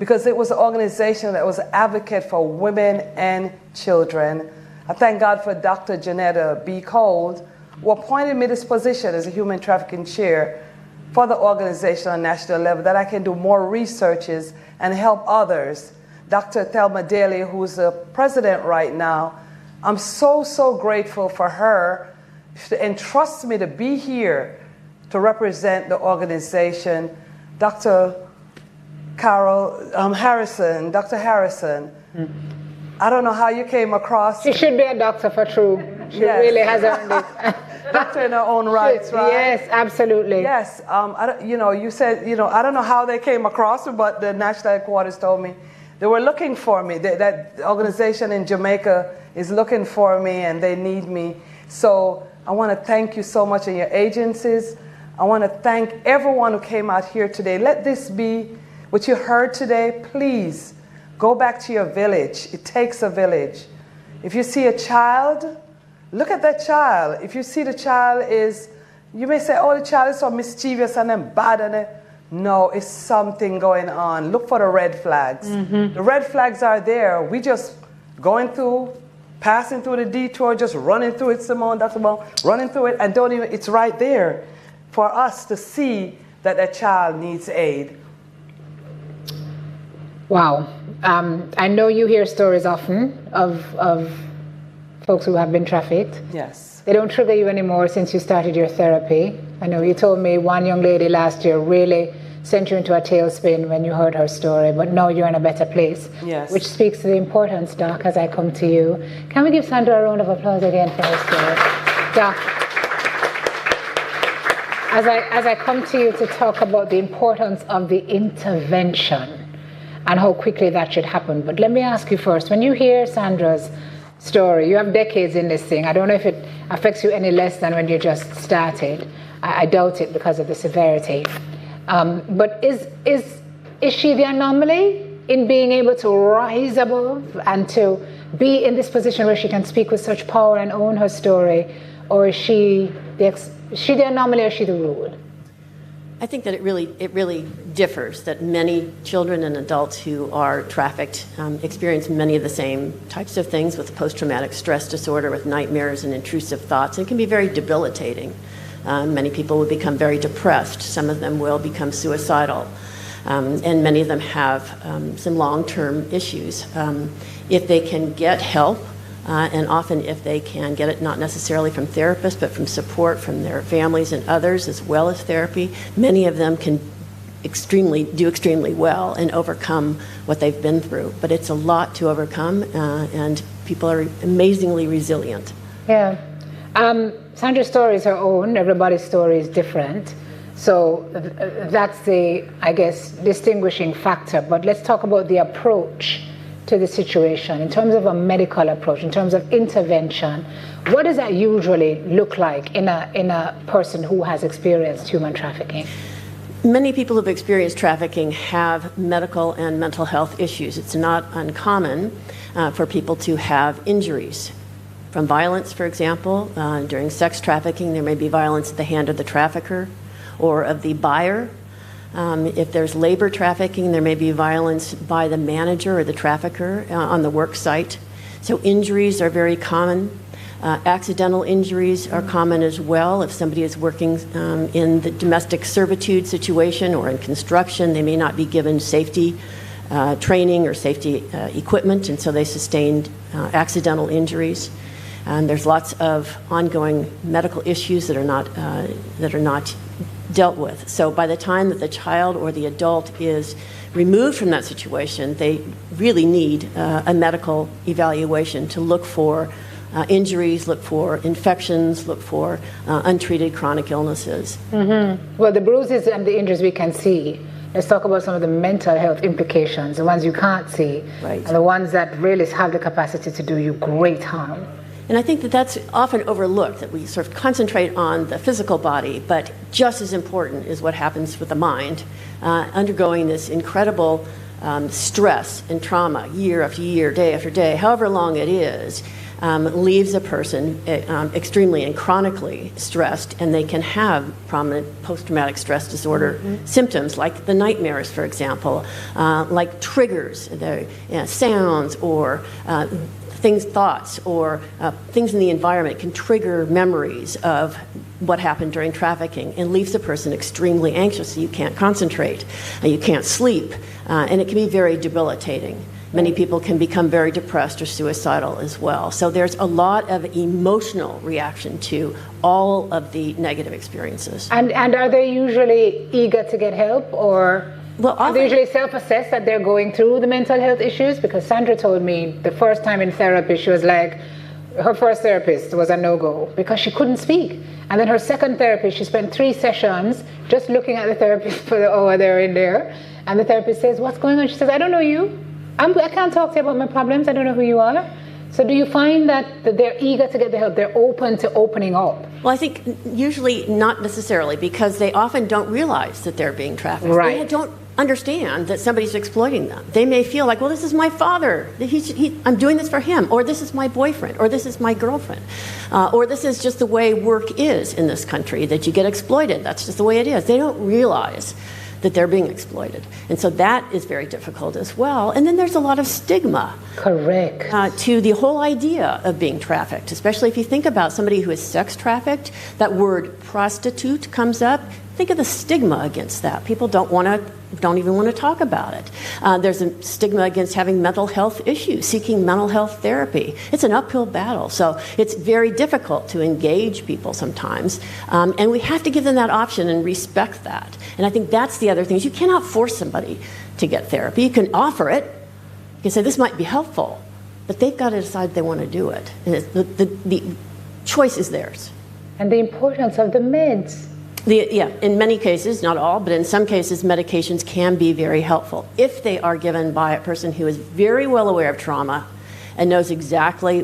because it was an organization that was an advocate for women and children. I thank God for Dr. Janetta B. Cold, who appointed me this position as a human trafficking chair for the organization on national level, that I can do more researches and help others. Dr. Thelma Daly, who's the president right now, I'm so, so grateful for her to entrust me to be here to represent the organization. Dr. Harrison, Dr. Harrison, I don't know how you came across. She should be a doctor for true. She really has earned it. Doctor in her own rights, right? Yes, absolutely. Yes, you said, I don't know how they came across me, but the national headquarters told me they were looking for me. That organization in Jamaica is looking for me and they need me. So I want to thank you so much and your agencies. I want to thank everyone who came out here today. Let this be what you heard today. Please go back to your village. It takes a village. If you see a child, look at that child. If you see the child you may say, oh, the child is so mischievous and then bad and then. No, it's something going on. Look for the red flags. Mm-hmm. The red flags are there. We just passing through the detour, just running through it, Simone, Dr. Simone, running through it, and it's right there for us to see that that child needs aid. Wow. I know you hear stories often of folks who have been trafficked. Yes. They don't trigger you anymore since you started your therapy. I know you told me one young lady last year really sent you into a tailspin when you heard her story, but now you're in a better place. Yes. Which speaks to the importance, Doc, as I come to you. Can we give Sandra a round of applause again for her story? Doc, as I come to you to talk about the importance of the intervention and how quickly that should happen, but let me ask you first, when you hear Sandra's story, you have decades in this thing. I don't know if it affects you any less than when you just started. I doubt it because of the severity. But is she the anomaly in being able to rise above and to be in this position where she can speak with such power and own her story, or is she the anomaly or is she the rule? I think that it really differs, that many children and adults who are trafficked experience many of the same types of things with post-traumatic stress disorder, with nightmares and intrusive thoughts. It can be very debilitating. Many people will become very depressed. Some of them will become suicidal. And many of them have some long-term issues. If they can get help, and often if they can get it not necessarily from therapists, but from support from their families and others, as well as therapy, many of them can do extremely well and overcome what they've been through. But it's a lot to overcome, and people are amazingly resilient. Yeah. Sandra's story is her own. Everybody's story is different. So that's the, I guess, distinguishing factor. But let's talk about the approach to the situation in terms of a medical approach, in terms of intervention. What does that usually look like in a person who has experienced human trafficking? Many people who've experienced trafficking have medical and mental health issues. It's not uncommon for people to have injuries from violence, for example. During sex trafficking, there may be violence at the hand of the trafficker or of the buyer. If there's labor trafficking, there may be violence by the manager or the trafficker on the work site. So injuries are very common. Accidental injuries are common as well. If somebody is working in the domestic servitude situation or in construction, they may not be given safety training or safety equipment, and so they sustained accidental injuries. And there's lots of ongoing medical issues that are not dealt with. So by the time that the child or the adult is removed from that situation, they really need a medical evaluation to look for injuries, look for infections, look for untreated chronic illnesses. Mm-hmm. Well, the bruises and the injuries we can see. Let's talk about some of the mental health implications, the ones you can't see, right, and the ones that really have the capacity to do you great harm. And I think that that's often overlooked, that we sort of concentrate on the physical body, but just as important is what happens with the mind, undergoing this incredible stress and trauma year after year, day after day, however long it is, leaves a person extremely and chronically stressed, and they can have prominent post-traumatic stress disorder symptoms, like the nightmares, for example, like triggers, sounds or thoughts or things in the environment can trigger memories of what happened during trafficking and leaves the person extremely anxious. So you can't concentrate, you can't sleep, and it can be very debilitating. Many people can become very depressed or suicidal as well. So there's a lot of emotional reaction to all of the negative experiences. And are they usually eager to get help, or are they usually self-assess that they're going through the mental health issues? Because Sandra told me the first time in therapy, she was like, her first therapist was a no-go because she couldn't speak. And then her second therapist, she spent 3 sessions just looking at the therapist for the hour they're in there. And the therapist says, "What's going on?" She says, "I don't know you. I can't talk to you about my problems. I don't know who you are." So do you find that they're eager to get the help? They're open to opening up? Well, I think usually not necessarily, because they often don't realize that they're being trafficked. Right. They don't understand that somebody's exploiting them. They may feel like, well, this is my father. I'm doing this for him. Or this is my boyfriend. Or this is my girlfriend. Or this is just the way work is in this country, that you get exploited. That's just the way it is. They don't realize that they're being exploited. And so that is very difficult as well. And then there's a lot of stigma. Correct. To the whole idea of being trafficked, especially if you think about somebody who is sex trafficked, that word prostitute comes up. Think of the stigma against that. People don't want to don't even want to talk about it. There's a stigma against having mental health issues, seeking mental health therapy. It's an uphill battle, so it's very difficult to engage people sometimes, and we have to give them that option and respect that. And I think that's the other thing, is you cannot force somebody to get therapy. You can offer it. You can say, this might be helpful, but they've got to decide they want to do it. And the choice is theirs. And the importance of the meds. In many cases, not all, but in some cases, medications can be very helpful if they are given by a person who is very well aware of trauma and knows exactly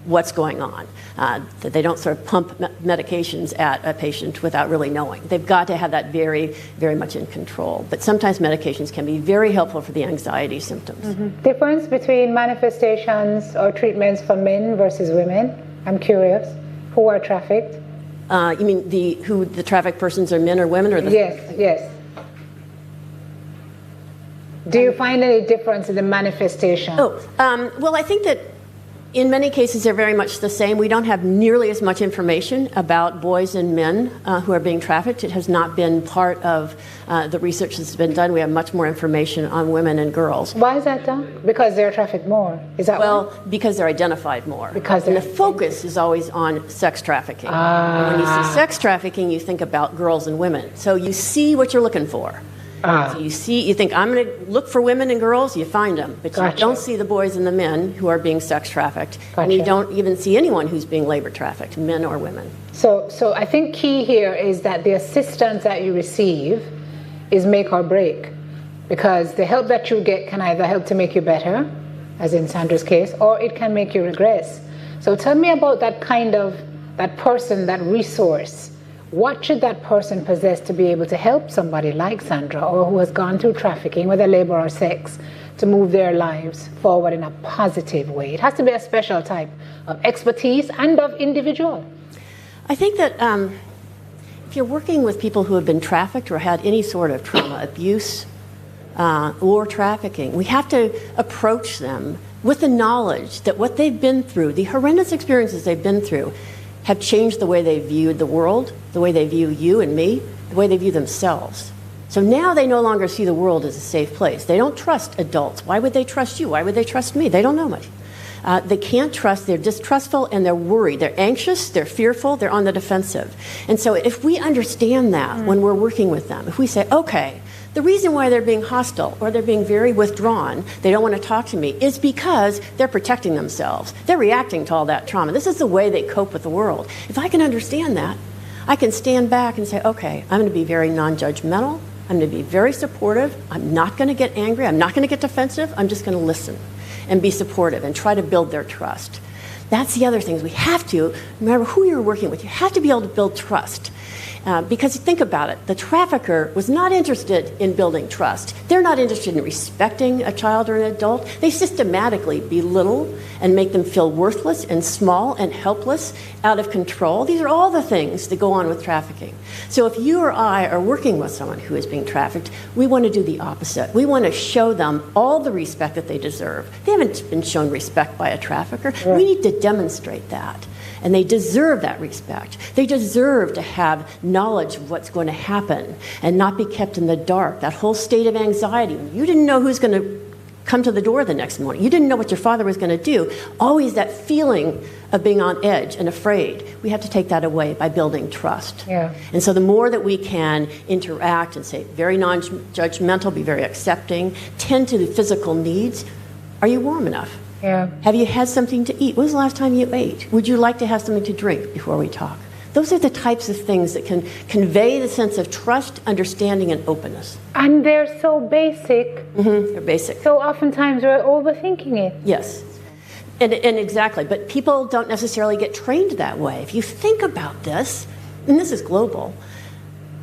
what's going on, that they don't sort of pump medications at a patient without really knowing. They've got to have that very, very much in control. But sometimes medications can be very helpful for the anxiety symptoms. Mm-hmm. Difference between manifestations or treatments for men versus women? I'm curious. Who are trafficked? You mean the trafficked persons are men or women? Or the Yes. Do you find any difference in the manifestation? Well, I think that in many cases they're very much the same. We don't have nearly as much information about boys and men who are being trafficked. It has not been part of the research that's been done. We have much more information on women and girls. Why is that done? Because they're trafficked more. Is that why? Because they're identified more. And the focus is always on sex trafficking. And when you see sex trafficking, you think about girls and women. So you see what you're looking for. So you think, I'm going to look for women and girls, you find them. But you don't see the boys and the men who are being sex trafficked. And you don't even see anyone who's being labor trafficked, men or women. So I think key here is that the assistance that you receive is make or break. Because the help that you get can either help to make you better, as in Sandra's case, or it can make you regress. So tell me about that person, that resource. What should that person possess to be able to help somebody like Sandra, or who has gone through trafficking, whether labor or sex, to move their lives forward in a positive way? It has to be a special type of expertise and of individual. I think that if you're working with people who have been trafficked or had any sort of trauma, abuse, or trafficking, we have to approach them with the knowledge that what they've been through, the horrendous experiences they've been through, have changed the way they viewed the world, the way they view you and me, the way they view themselves. So now they no longer see the world as a safe place. They don't trust adults. Why would they trust you? Why would they trust me? They don't know much. They can't trust, they're distrustful, and they're worried. They're anxious, they're fearful, they're on the defensive. And so if we understand that when we're working with them, if we say, okay, the reason why they're being hostile or they're being very withdrawn, they don't want to talk to me, is because they're protecting themselves. They're reacting to all that trauma. This is the way they cope with the world. If I can understand that, I can stand back and say, okay, I'm going to be very non-judgmental. I'm going to be very supportive. I'm not going to get angry. I'm not going to get defensive. I'm just going to listen and be supportive and try to build their trust. That's the other thing, is we have to, no matter who you're working with, you have to be able to build trust. Because think about it, the trafficker was not interested in building trust. They're not interested in respecting a child or an adult. They systematically belittle and make them feel worthless and small and helpless, out of control. These are all the things that go on with trafficking. So if you or I are working with someone who is being trafficked, we want to do the opposite. We want to show them all the respect that they deserve. They haven't been shown respect by a trafficker. Right. We need to demonstrate that. And they deserve that respect. They deserve to have knowledge of what's going to happen and not be kept in the dark. That whole state of anxiety. You didn't know who's going to come to the door the next morning. You didn't know what your father was going to do. Always that feeling of being on edge and afraid. We have to take that away by building trust. Yeah. And so the more that we can interact and say very non-judgmental, be very accepting, tend to the physical needs. Are you warm enough? Yeah. Have you had something to eat? When was the last time you ate? Would you like to have something to drink before we talk? Those are the types of things that can convey the sense of trust, understanding, and openness. And they're so basic. Mm-hmm. They're basic. So oftentimes we're overthinking it. Yes. And exactly. But people don't necessarily get trained that way. If you think about this, and this is global,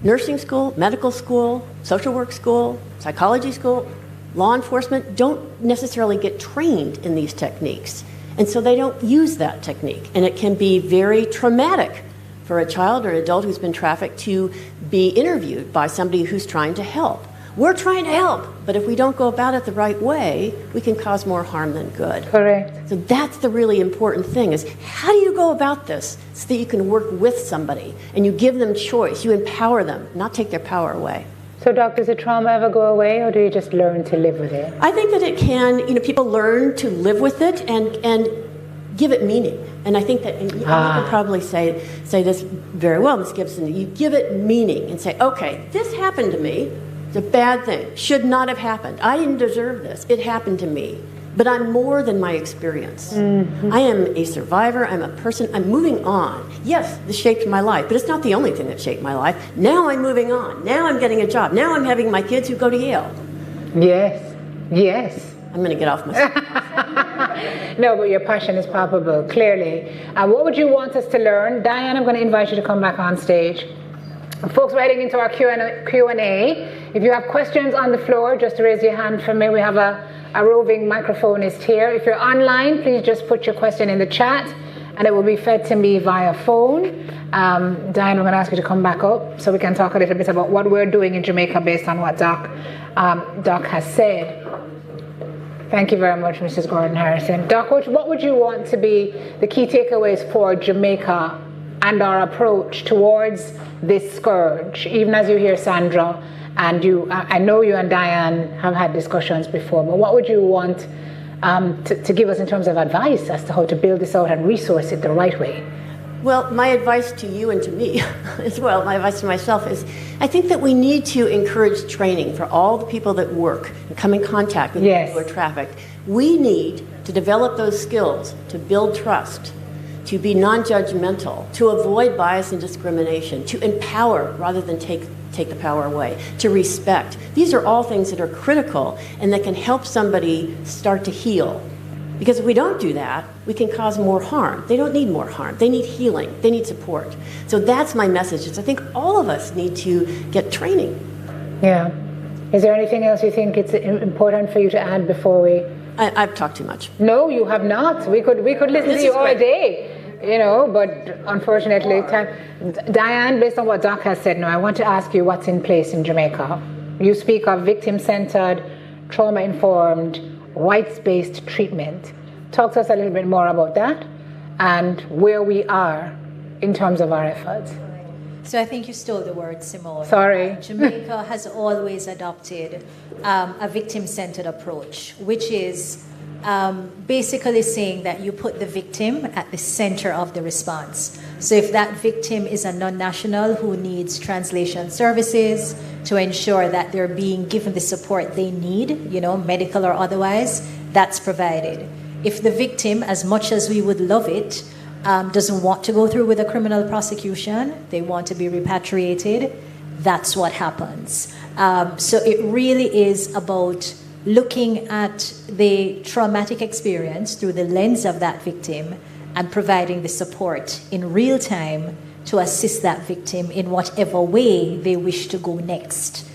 nursing school, medical school, social work school, psychology school, law enforcement don't necessarily get trained in these techniques. And so they don't use that technique. And it can be very traumatic for a child or an adult who's been trafficked to be interviewed by somebody who's trying to help. We're trying to help, but if we don't go about it the right way, we can cause more harm than good. Correct. So that's the really important thing, is how do you go about this so that you can work with somebody and you give them choice, you empower them, not take their power away. So, Doc, does the trauma ever go away, or do you just learn to live with it? I think that it can, people learn to live with it and give it meaning. And I think that, and you can probably say this very well, Ms. Gibson, you give it meaning and say, okay, this happened to me. It's a bad thing. Should not have happened. I didn't deserve this. It happened to me. But I'm more than my experience. Mm-hmm. I am a survivor. I'm a person. I'm moving on. Yes, this shaped my life, but it's not the only thing that shaped my life. Now I'm moving on. Now I'm getting a job. Now I'm having my kids who go to Yale. Yes. Yes. I'm going to get off my... No, but your passion is palpable, clearly. What would you want us to learn? Diane, I'm going to invite you to come back on stage. Folks, we're heading into our Q&A. If you have questions on the floor, just raise your hand for me. We have a roving microphonist here. If you're online, please just put your question in the chat, and it will be fed to me via phone. Diane, we're going to ask you to come back up so we can talk a little bit about what we're doing in Jamaica based on what Doc has said. Thank you very much, Mrs. Gordon-Harrison. Doc, what would you want to be the key takeaways for Jamaica and our approach towards this scourge? Even as you hear Sandra, and I know you and Diane have had discussions before, but what would you want to give us in terms of advice as to how to build this out and resource it the right way? Well, my advice to you and to me as well, my advice to myself is, I think that we need to encourage training for all the people that work and come in contact with people who are trafficked. We need to develop those skills to build trust, to be non-judgmental, to avoid bias and discrimination, to empower rather than take the power away, to respect. These are all things that are critical and that can help somebody start to heal. Because if we don't do that, we can cause more harm. They don't need more harm. They need healing. They need support. So that's my message. I think all of us need to get training. Yeah. Is there anything else you think it's important for you to add before we... I've talked too much. No, you have not. We could listen to you all day, but unfortunately, Diane, based on what Doc has said, now I want to ask you what's in place in Jamaica. You speak of victim-centered, trauma-informed, rights-based treatment. Talk to us a little bit more about that and where we are in terms of our efforts. So I think you stole the word, Simone. Sorry. Jamaica has always adopted a victim-centered approach, which is basically saying that you put the victim at the center of the response. So if that victim is a non-national who needs translation services to ensure that they're being given the support they need, medical or otherwise, that's provided. If the victim, as much as we would love it, doesn't want to go through with a criminal prosecution, they want to be repatriated, that's what happens. So it really is about looking at the traumatic experience through the lens of that victim and providing the support in real time to assist that victim in whatever way they wish to go next.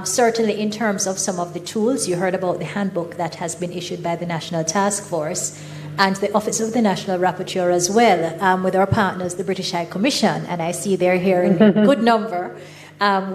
Certainly in terms of some of the tools, you heard about the handbook that has been issued by the National Task Force and the Office of the National Rapporteur as well, with our partners, the British High Commission, and I see they're here in good number.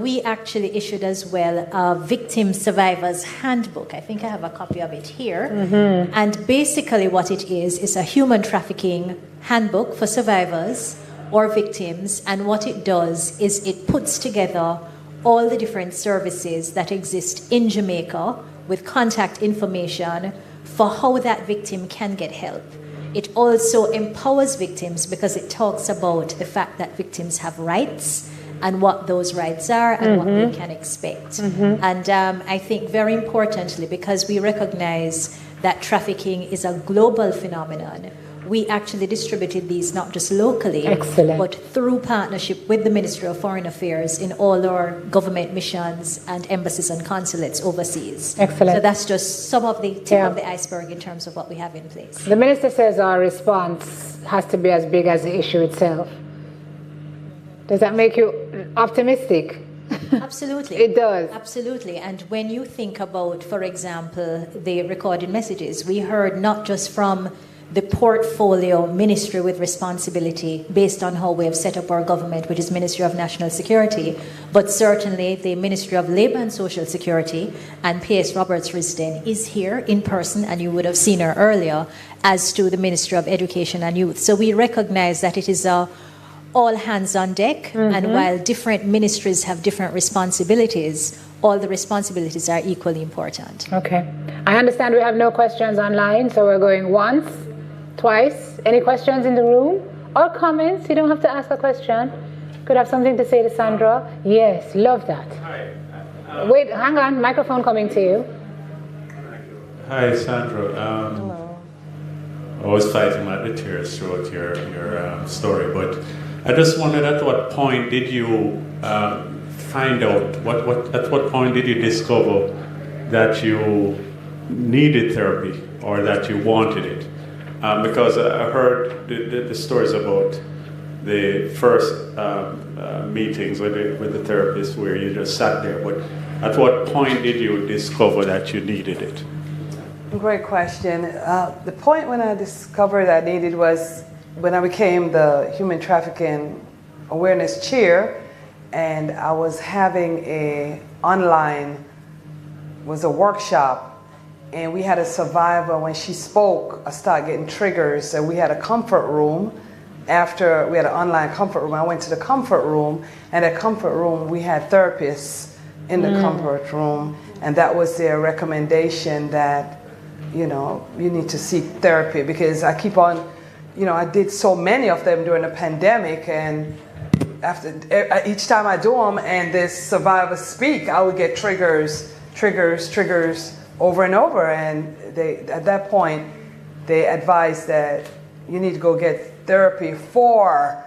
We actually issued as well a Victim Survivors Handbook. I think I have a copy of it here. Mm-hmm. And basically what it is a human trafficking handbook for survivors or victims. And what it does is it puts together all the different services that exist in Jamaica with contact information for how that victim can get help. It also empowers victims because it talks about the fact that victims have rights and what those rights are and what they can expect. And I think very importantly, because we recognize that trafficking is a global phenomenon, we actually distributed these not just locally, but through partnership with the Ministry of Foreign Affairs in all our government missions and embassies and consulates overseas. Excellent. So that's just some of the tip of the iceberg in terms of what we have in place. The Minister says our response has to be as big as the issue itself. Does that make you optimistic? Absolutely. It does. Absolutely. And when you think about, for example, the recorded messages, we heard not just from the portfolio ministry with responsibility based on how we have set up our government, which is Ministry of National Security, but certainly the Ministry of Labour and Social Security, and P.S. Roberts-Risden is here in person, and you would have seen her earlier, as to the Ministry of Education and Youth. So we recognize that it is a all hands on deck, and while different ministries have different responsibilities, all the responsibilities are equally important. Okay. I understand we have no questions online, so we're going once, twice. Any questions in the room? Or comments? You don't have to ask a question. Could have something to say to Sandra. Yes, love that. Hi. Wait, hang on. Microphone coming to you. Hi, Sandra. Hello. I was fighting my tears throughout your story, but I just wondered, at what point did you find out, at what point did you discover that you needed therapy or that you wanted it? Because I heard the stories about the first meetings with the therapist where you just sat there, but at what point did you discover that you needed it? Great question. The point when I discovered I needed was when I became the Human Trafficking Awareness Chair, and I was having a workshop, and we had a survivor. When she spoke, I started getting triggers, and we had a comfort room. After we had an online comfort room, I went to the comfort room, and at comfort room we had therapists in the comfort room, and that was their recommendation that, you know, you need to seek therapy, because I keep on, you know, I did so many of them during the pandemic, and after each time I do them and this survivor speak, I would get triggers over and over, and at that point they advised that you need to go get therapy for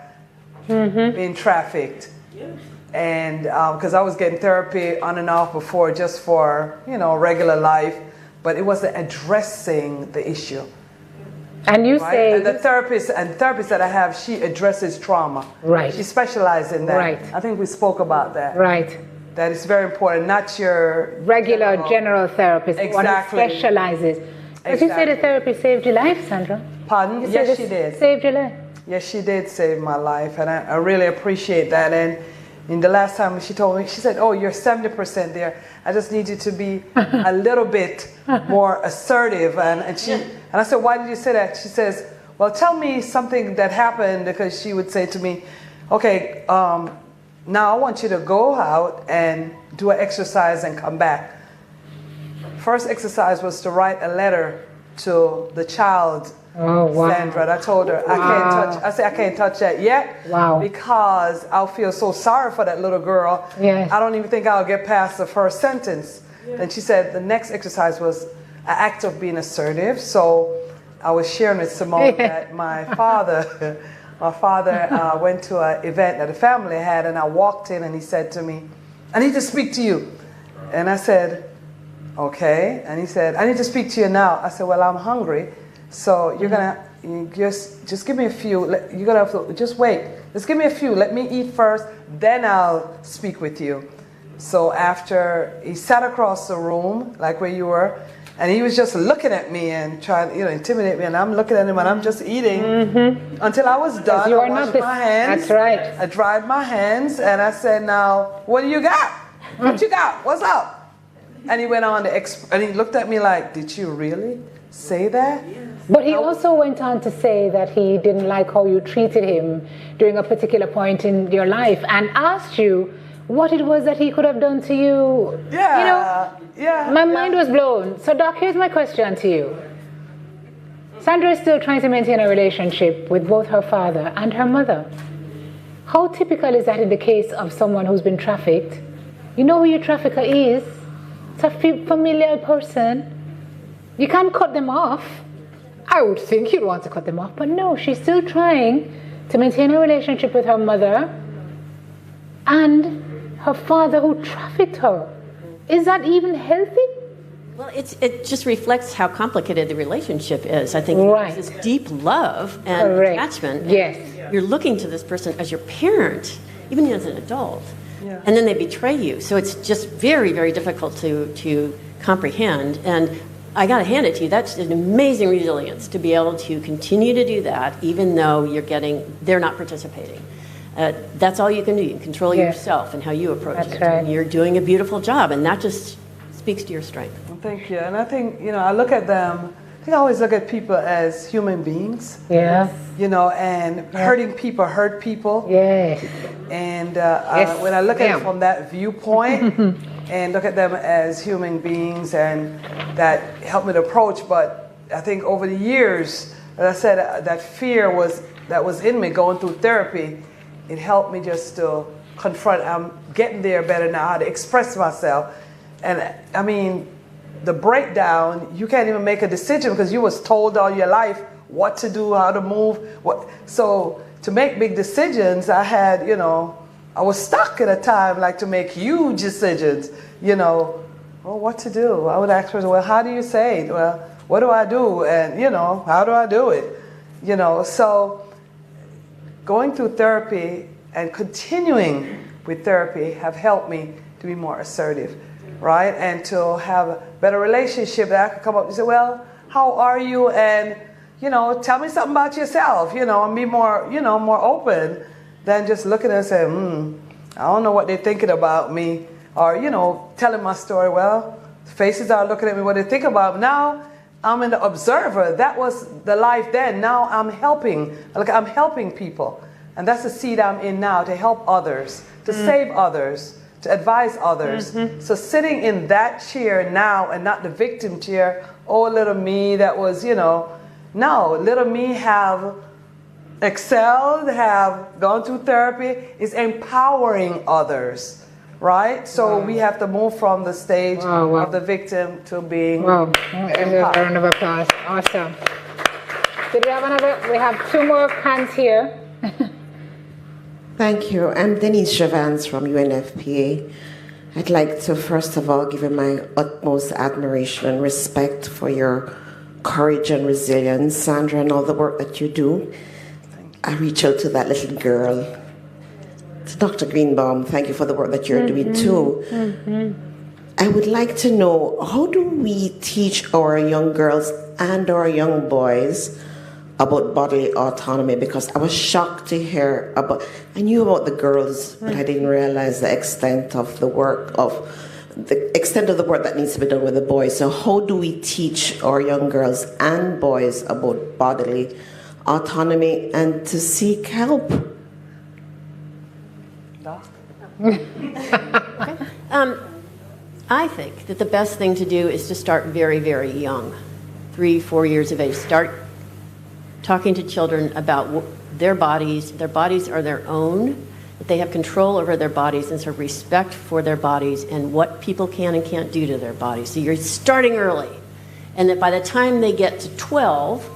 being trafficked. And because I was getting therapy on and off before, just for, you know, regular life, but it wasn't addressing the issue. And you right? say... And the therapist that I have, she addresses trauma. Right. She specializes in that. Right. I think we spoke about that. Right. That is very important, not your... Regular general therapist. Exactly. One who specializes. But you say the therapy saved your life, Sandra. Pardon? You Yes, she did. Saved your life. Yes, she did save my life, and I really appreciate that. And in the last time she told me, she said, "Oh, you're 70% there. I just need you to be a little bit more assertive." And I said, "Why did you say that?" She says, "Well, tell me something that happened," because she would say to me, "Okay, now I want you to go out and do an exercise and come back." First exercise was to write a letter to the child. Oh, wow. Sandra, and I told her, I can't touch that yet. Wow. Because I'll feel so sorry for that little girl. Yes. I don't even think I'll get past the first sentence. Then she said the next exercise was an act of being assertive. So I was sharing with Simone that my father went to an event that a family had, and I walked in and he said to me, "I need to speak to you." And I said, "Okay." And he said, "I need to speak to you now." I said, "Well, I'm hungry. So you're gonna just give me a few. You're gonna have to just wait. Just give me a few. Let me eat first, then I'll speak with you." So after he sat across the room, like where you were, and he was just looking at me and trying, you know, intimidate me. And I'm looking at him and I'm just eating until I was done. I washed my hands. That's right. I dried my hands and I said, "Now, what do you got? What you got? What's up?" And he went on to and he looked at me like, "Did you really say that?" But he also went on to say that he didn't like how you treated him during a particular point in your life, and asked you what it was that he could have done to you. Yeah. You know, my mind was blown. So, Doc, here's my question to you. Sandra is still trying to maintain a relationship with both her father and her mother. How typical is that in the case of someone who's been trafficked? You know who your trafficker is. It's a familiar person. You can't cut them off. I would think you'd want to cut them off, but no, she's still trying to maintain a relationship with her mother and her father who trafficked her. Is that even healthy? Well, it just reflects how complicated the relationship is. I think there's this deep love and attachment. Yes. You're looking to this person as your parent, even as an adult, and then they betray you. So it's just very, very difficult to comprehend. And I got to hand it to you. That's an amazing resilience to be able to continue to do that, even though they're not participating. That's all you can do. You can control yourself and how you approach it. Right. And you're doing a beautiful job, and that just speaks to your strength. Thank you. And I think, you know, I look at them, I always look at people as human beings. Yeah. You know, and hurting people hurt people. Yeah. And Yes, when I look at ma'am. it from that viewpoint and look at them as human beings, and that helped me to approach. But I think over the years, as I said, that fear that was in me going through therapy, it helped me just to confront. I'm getting there better now, how to express myself. And I mean, the breakdown, you can't even make a decision because you was told all your life what to do, how to move. So to make big decisions, I had, you know, I was stuck at a time, like to make huge decisions, you know, well, what to do. I would ask her, well, how do you say it? Well, what do I do? And, you know, how do I do it? You know, so going through therapy and continuing with therapy have helped me to be more assertive, right? And to have a better relationship that I could come up and say, well, how are you? And, you know, tell me something about yourself, you know, and be more, you know, more open than just looking and saying, I don't know what they're thinking about me. Or, you know, telling my story, well, faces are looking at me, what they think about me. Now I'm an observer. That was the life then. Now I'm helping. Like, I'm helping people. And that's the seat I'm in now, to help others, to save others, to advise others. So sitting in that chair now and not the victim chair, oh, little me that was, you know, no, little me have excelled, have gone through therapy, is empowering others, right? So we have to move from the stage of the victim to being Wow. A round of applause. Awesome. Did we have another? We have two more hands here. Thank you. I'm Denise Javans from UNFPA. I'd like to first of all give you my utmost admiration and respect for your courage and resilience, Sandra, and all the work that you do. I reach out to that little girl. To Dr. Greenbaum, thank you for the work that you're doing too. I would like to know, how do we teach our young girls and our young boys about bodily autonomy? Because I was shocked to hear about, I knew about the girls, but I didn't realize the extent of the work that needs to be done with the boys. So how do we teach our young girls and boys about bodily autonomy and to seek help? I think that the best thing to do is to start very, very young, 3, 4 years of age. Start talking to children about their bodies. Their bodies are their own, that they have control over their bodies, and so respect for their bodies and what people can and can't do to their bodies. So you're starting early. And that by the time they get to 12,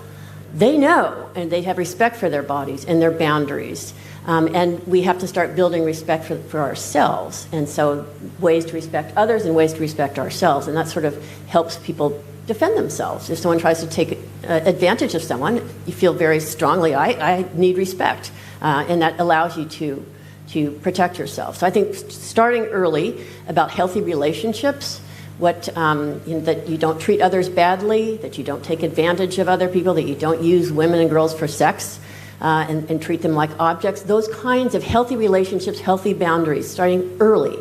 they know and they have respect for their bodies and their boundaries. And we have to start building respect for ourselves. And so ways to respect others and ways to respect ourselves. And that sort of helps people defend themselves. If someone tries to take advantage of someone, you feel very strongly, I need respect. And that allows you to protect yourself. So I think starting early about healthy relationships, that you don't treat others badly, that you don't take advantage of other people, that you don't use women and girls for sex, and treat them like objects. Those kinds of healthy relationships, healthy boundaries, starting early,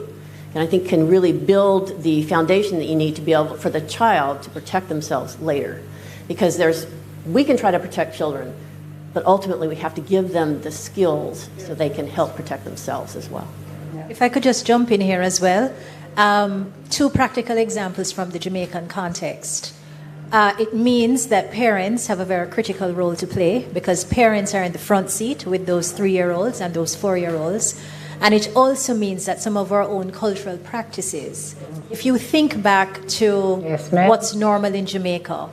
and I think can really build the foundation that you need to be able for the child to protect themselves later. Because we can try to protect children, but ultimately we have to give them the skills so they can help protect themselves as well. If I could just jump in here as well. 2 practical examples from the Jamaican context. It means that parents have a very critical role to play because parents are in the front seat with those 3-year-olds and those 4-year-olds. And it also means that some of our own cultural practices, if you think back to what's normal in Jamaica,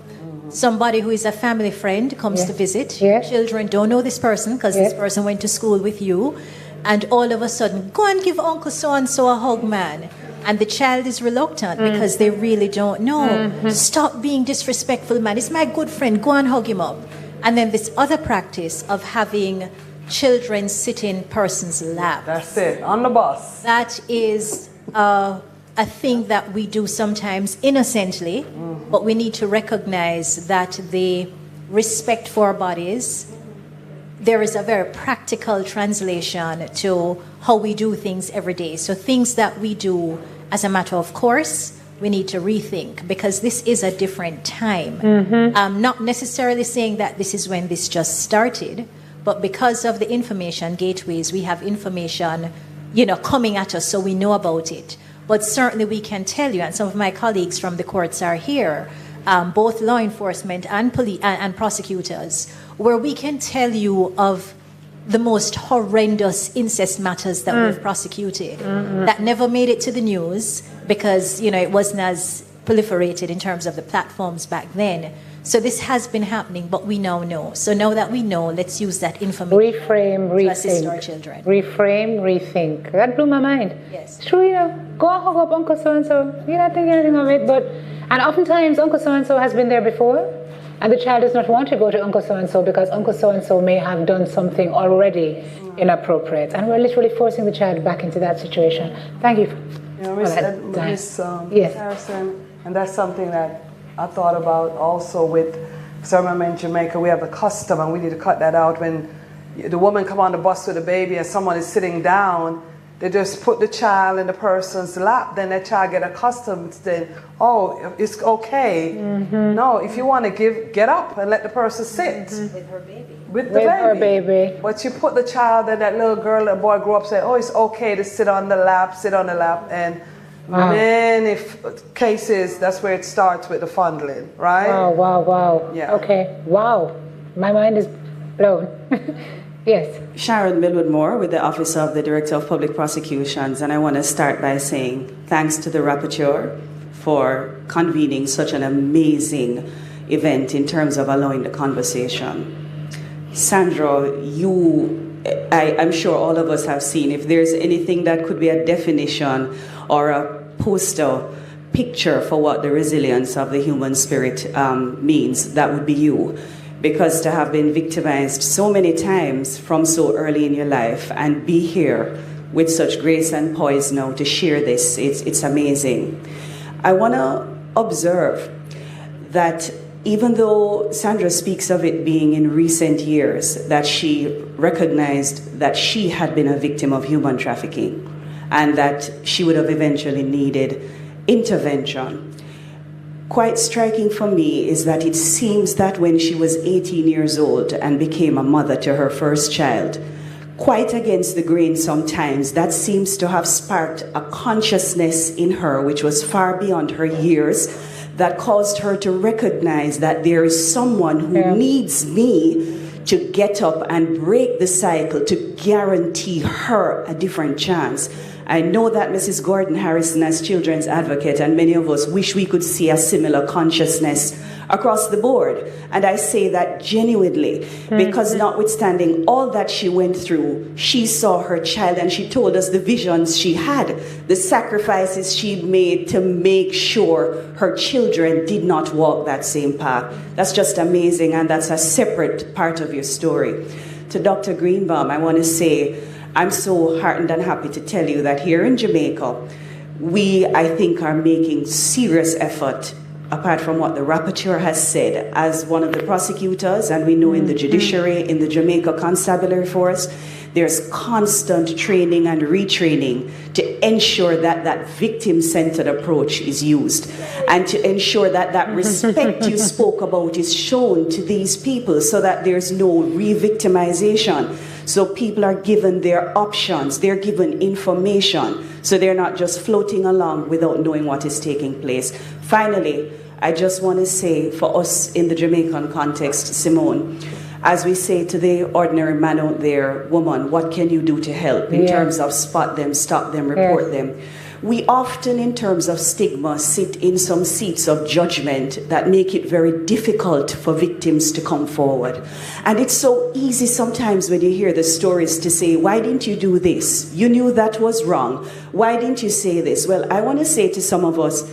somebody who is a family friend comes to visit, children don't know this person because this person went to school with you, and all of a sudden, go and give Uncle so-and-so a hug, man. And the child is reluctant because they really don't know. Stop being disrespectful, man. It's my good friend. Go and hug him up. And then this other practice of having children sit in person's lap. That's it, on the bus. That is a thing that we do sometimes innocently, but we need to recognize that the respect for our bodies, there is a very practical translation to how we do things every day. So things that we do as a matter of course, we need to rethink, because this is a different time. I'm not necessarily saying that this is when this just started, but because of the information gateways, we have information, coming at us, so we know about it. But certainly we can tell you, and some of my colleagues from the courts are here, both law enforcement and police and prosecutors, where we can tell you of the most horrendous incest matters that we've prosecuted that never made it to the news because, it wasn't as proliferated in terms of the platforms back then. So this has been happening, but we now know. So now that we know, let's use that information to assist our children. Reframe, rethink. That blew my mind. Yes. It's true, go and hook up Uncle so-and-so. You're not thinking anything of it. And oftentimes, Uncle so-and-so has been there before, and the child does not want to go to Uncle so-and-so because Uncle so-and-so may have done something already inappropriate. And we're literally forcing the child back into that situation. Thank you. Miss Harrison, and that's something that I thought about also with, because I remember in Jamaica we have a custom, and we need to cut that out, when the woman come on the bus with a baby and someone is sitting down, they just put the child in the person's lap, then that child get accustomed to then, oh, it's okay. No, if you want to get up and let the person sit. With her baby. With her baby. But you put the child and that little girl, that boy grew up saying, oh, it's okay to sit on the lap, and many cases, that's where it starts with the fondling, right? Wow. Yeah. Okay, wow. My mind is blown. Yes. Sharon Millwood-Moore with the Office of the Director of Public Prosecutions, and I want to start by saying thanks to the rapporteur for convening such an amazing event in terms of allowing the conversation. Sandra, I'm sure all of us have seen, if there's anything that could be a definition or a poster picture for what the resilience of the human spirit means, that would be you. Because to have been victimized so many times from so early in your life and be here with such grace and poise now to share this, it's amazing. I want to observe that even though Sandra speaks of it being in recent years that she recognized that she had been a victim of human trafficking and that she would have eventually needed intervention, quite striking for me is that it seems that when she was 18 years old and became a mother to her first child, quite against the grain sometimes, that seems to have sparked a consciousness in her which was far beyond her years, that caused her to recognize that there is someone who needs me to get up and break the cycle, to guarantee her a different chance. I know that Mrs. Gordon Harrison, as children's advocate, and many of us wish we could see a similar consciousness across the board. And I say that genuinely, because notwithstanding all that she went through, she saw her child and she told us the visions she had, the sacrifices she'd made to make sure her children did not walk that same path. That's just amazing, and that's a separate part of your story. To Dr. Greenbaum, I want to say, I'm so heartened and happy to tell you that here in Jamaica, we, I think, are making serious effort, apart from what the rapporteur has said, as one of the prosecutors, and we know in the judiciary, in the Jamaica Constabulary Force, there's constant training and retraining to ensure that that victim-centered approach is used and to ensure that that respect you spoke about is shown to these people so that there's no re-victimization. So people are given their options, they're given information, so they're not just floating along without knowing what is taking place. Finally, I just want to say for us in the Jamaican context, Simone, as we say to the ordinary man out there, woman, what can you do to help in terms of spot them, stop them, report them? We often, in terms of stigma, sit in some seats of judgment that make it very difficult for victims to come forward. And it's so easy sometimes when you hear the stories to say, why didn't you do this? You knew that was wrong. Why didn't you say this? Well, I want to say to some of us,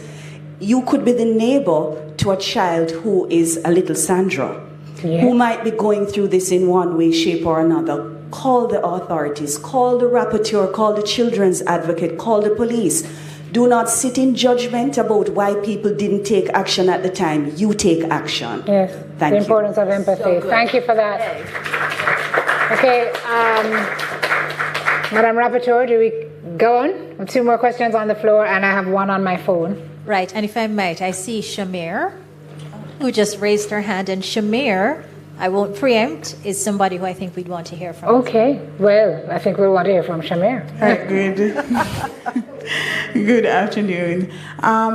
you could be the neighbor to a child who is a little Sandra, who might be going through this in one way, shape, or another. Call the authorities, call the rapporteur, call the children's advocate, call the police. Do not sit in judgment about why people didn't take action at the time. You take action. Yes, Thank you. The importance of empathy. Thank you for that. Okay, Madam Rapporteur, do we go on? 2 more questions on the floor, and I have 1 on my phone. Right, and if I might, I see Shamir, who just raised her hand, and Shamir, I won't preempt, is somebody who I think we'd want to hear from. Okay, well, I think we'll want to hear from Shamir. Good afternoon.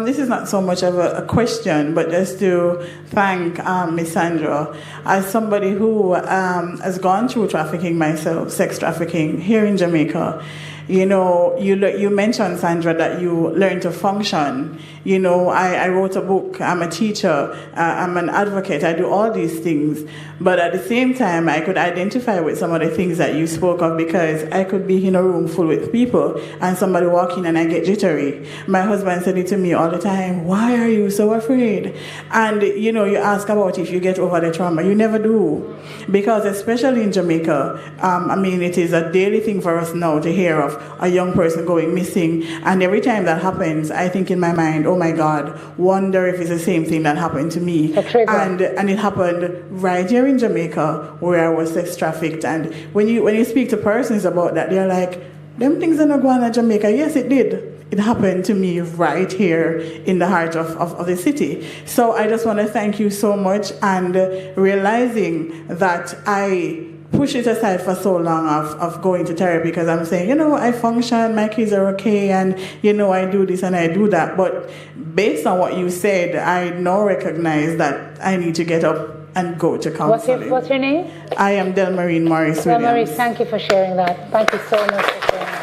This is not so much of a question, but just to thank Ms. Sandra. As somebody who has gone through trafficking myself, sex trafficking, here in Jamaica, you know, you mentioned, Sandra, that you learn to function. You know, I wrote a book, I'm a teacher, I'm an advocate, I do all these things. But at the same time, I could identify with some of the things that you spoke of, because I could be in a room full with people and somebody walk in and I get jittery. My husband said it to me all the time, why are you so afraid? And, you know, you ask about if you get over the trauma. You never do. Because especially in Jamaica, I mean, it is a daily thing for us now to hear of a young person going missing. And every time that happens, I think in my mind, oh my God, wonder if it's the same thing that happened to me. And it happened right here in Jamaica, where I was sex trafficked. And when you speak to persons about that, they're like, them things are not going on in Jamaica. Yes, it did. It happened to me right here in the heart of the city. So I just want to thank you so much, and realizing that I push it aside for so long of going to therapy, because I'm saying, you know, I function, my kids are okay, and, you know, I do this and I do that. But based on what you said, I now recognize that I need to get up and go to counseling. What's your name? I am Delmarine Morris Williams. Delmarine, thank you for sharing that. Thank you so much for sharing that.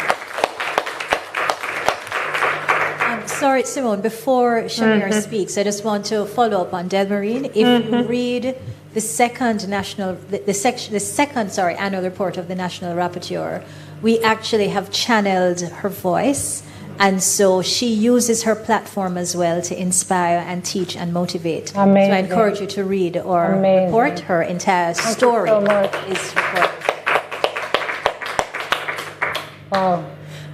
Sorry, Simone, before Shamir speaks, I just want to follow up on Delmarine. If you read the second annual report of the National Rapporteur, we actually have channeled her voice, and so she uses her platform as well to inspire and teach and motivate. Amazing. So I encourage you to read or report. Her entire story is recorded. Wow.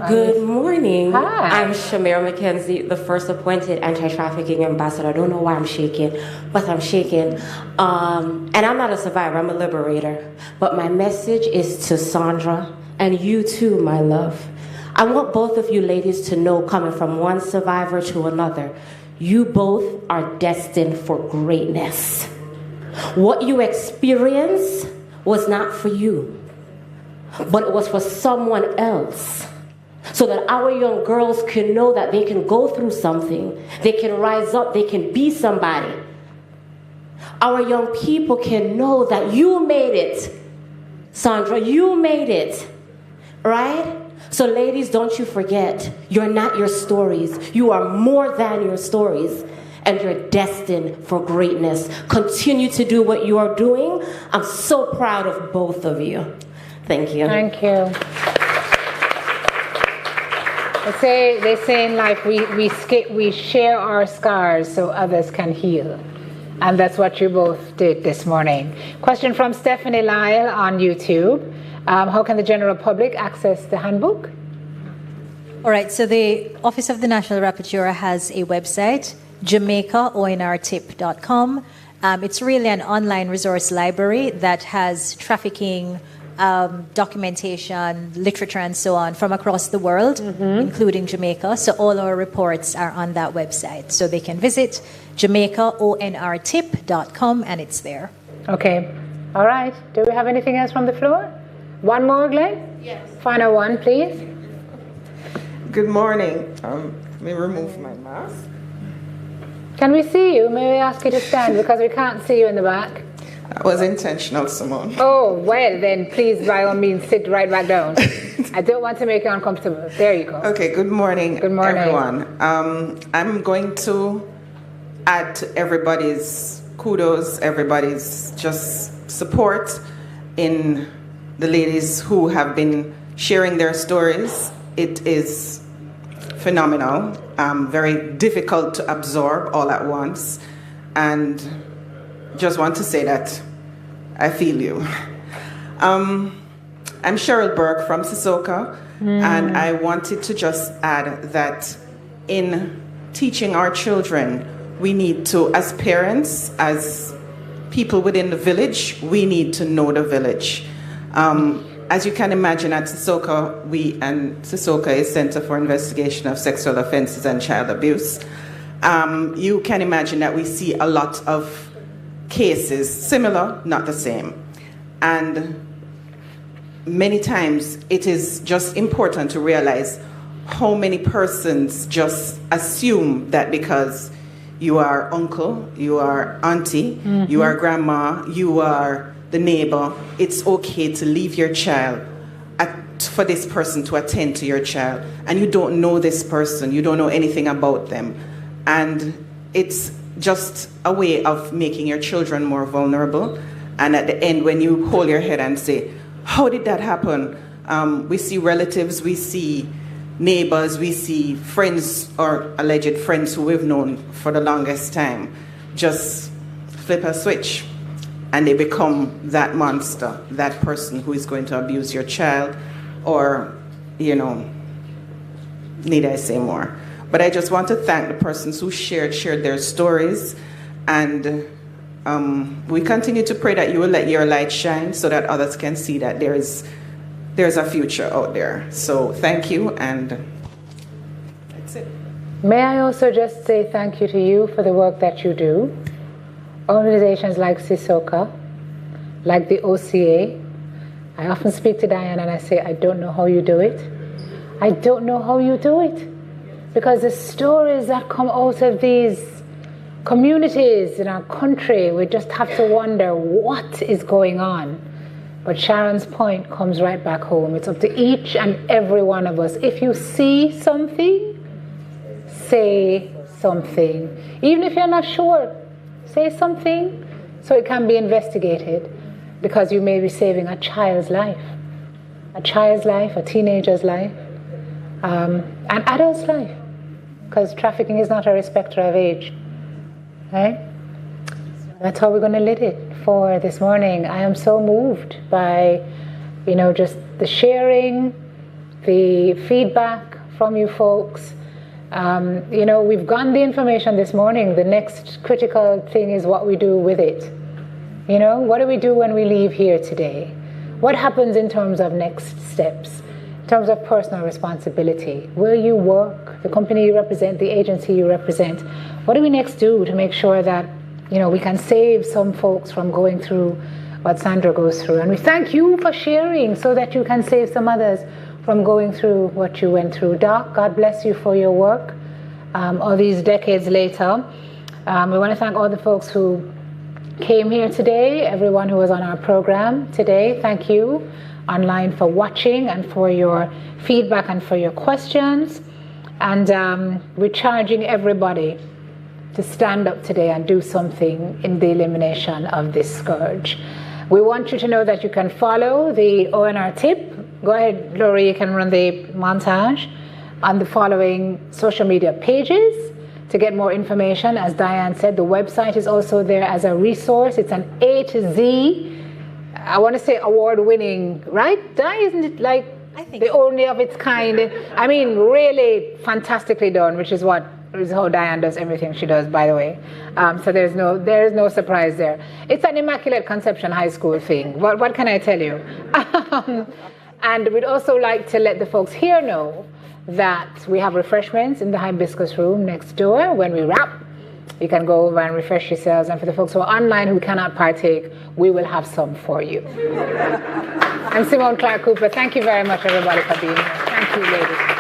Good morning. Hi. I'm Shamira McKenzie, the first appointed anti-trafficking ambassador. I don't know why I'm shaking, but I'm shaking. And I'm not a survivor, I'm a liberator. But my message is to Sandra, and you too, my love. I want both of you ladies to know, coming from one survivor to another, you both are destined for greatness. What you experienced was not for you, but it was for someone else. So that our young girls can know that they can go through something, they can rise up, they can be somebody. Our young people can know that you made it. Sandra, you made it, right? So ladies, don't you forget, you're not your stories. You are more than your stories, and you're destined for greatness. Continue to do what you are doing. I'm so proud of both of you. Thank you. Thank you. They say in life we share our scars so others can heal. And that's what you both did this morning. Question from Stephanie Lyle on YouTube. How can the general public access the handbook? All right, so the Office of the National Rapporteur has a website, jamaicaonrtip.com. It's really an online resource library that has trafficking, documentation, literature, and so on from across the world, including Jamaica. So all our reports are on that website. So they can visit jamaicaonrtip.com, and it's there. Okay. All right. Do we have anything else from the floor? One more, Glenn? Yes. Final one, please. Good morning. Let me remove my mask. Can we see you? May we ask you to stand, because we can't see you in the back? That was intentional, Simone. Oh, well, then please, by all means, sit right back down. I don't want to make you uncomfortable. There you go. Okay, good morning, everyone. I'm going to add to everybody's kudos, everybody's just support in the ladies who have been sharing their stories. It is phenomenal, very difficult to absorb all at once, and just want to say that I feel you. I'm Cheryl Burke from Sissoko, and I wanted to just add that in teaching our children, we need to, as parents, as people within the village, we need to know the village. As you can imagine, at Sissoko, Sissoko is Center for Investigation of Sexual Offenses and Child Abuse. you can imagine that we see a lot of cases, similar, not the same. And many times it is just important to realize how many persons just assume that because you are uncle, you are auntie, you are grandma, you are the neighbor, it's okay to leave your child for this person to attend to your child. And you don't know this person, you don't know anything about them. And it's just a way of making your children more vulnerable. And at the end, when you hold your head and say, how did that happen? We see relatives, we see neighbors, we see friends or alleged friends who we've known for the longest time just flip a switch and they become that monster, that person who is going to abuse your child, or, you know, need I say more? But I just want to thank the persons who shared their stories, and we continue to pray that you will let your light shine so that others can see that there's a future out there. So thank you, and that's it. May I also just say thank you to you for the work that you do. Organizations like CISOCA, like the OCA. I often speak to Diane and I say, I don't know how you do it. I don't know how you do it. Because the stories that come out of these communities in our country, we just have to wonder what is going on. But Sharon's point comes right back home. It's up to each and every one of us. If you see something, say something. Even if you're not sure, say something so it can be investigated, because you may be saving a child's life, a teenager's life, an adult's life, because trafficking is not a respecter of age, right? That's how we're going to lead it for this morning. I am so moved by, just the sharing, the feedback from you folks. We've gotten the information this morning. The next critical thing is what we do with it. What do we do when we leave here today? What happens in terms of next steps, in terms of personal responsibility? Where you work, the company you represent, the agency you represent, what do we next do to make sure that, we can save some folks from going through what Sandra goes through? And we thank you for sharing so that you can save some others from going through what you went through. Doc, God bless you for your work all these decades later. We want to thank all the folks who came here today, everyone who was on our program today. Thank you online for watching and for your feedback and for your questions. And we're charging everybody to stand up today and do something in the elimination of this scourge. We want you to know that you can follow the ONR tip. Go ahead, Laurie, you can run the montage on the following social media pages to get more information. As Diane said, the website is also there as a resource. It's an A to Z, I want to say award-winning, right, Di? Isn't it like the only of its kind? I mean, really fantastically done, which is how Diane does everything she does, by the way. So there is no surprise there. It's an Immaculate Conception High School thing. What can I tell you? And we'd also like to let the folks here know that we have refreshments in the hibiscus room next door. When we wrap, you can go over and refresh yourselves. And for the folks who are online who cannot partake, we will have some for you. I'm Simone Clark Cooper. Thank you very much, everybody, for being here. Thank you, ladies.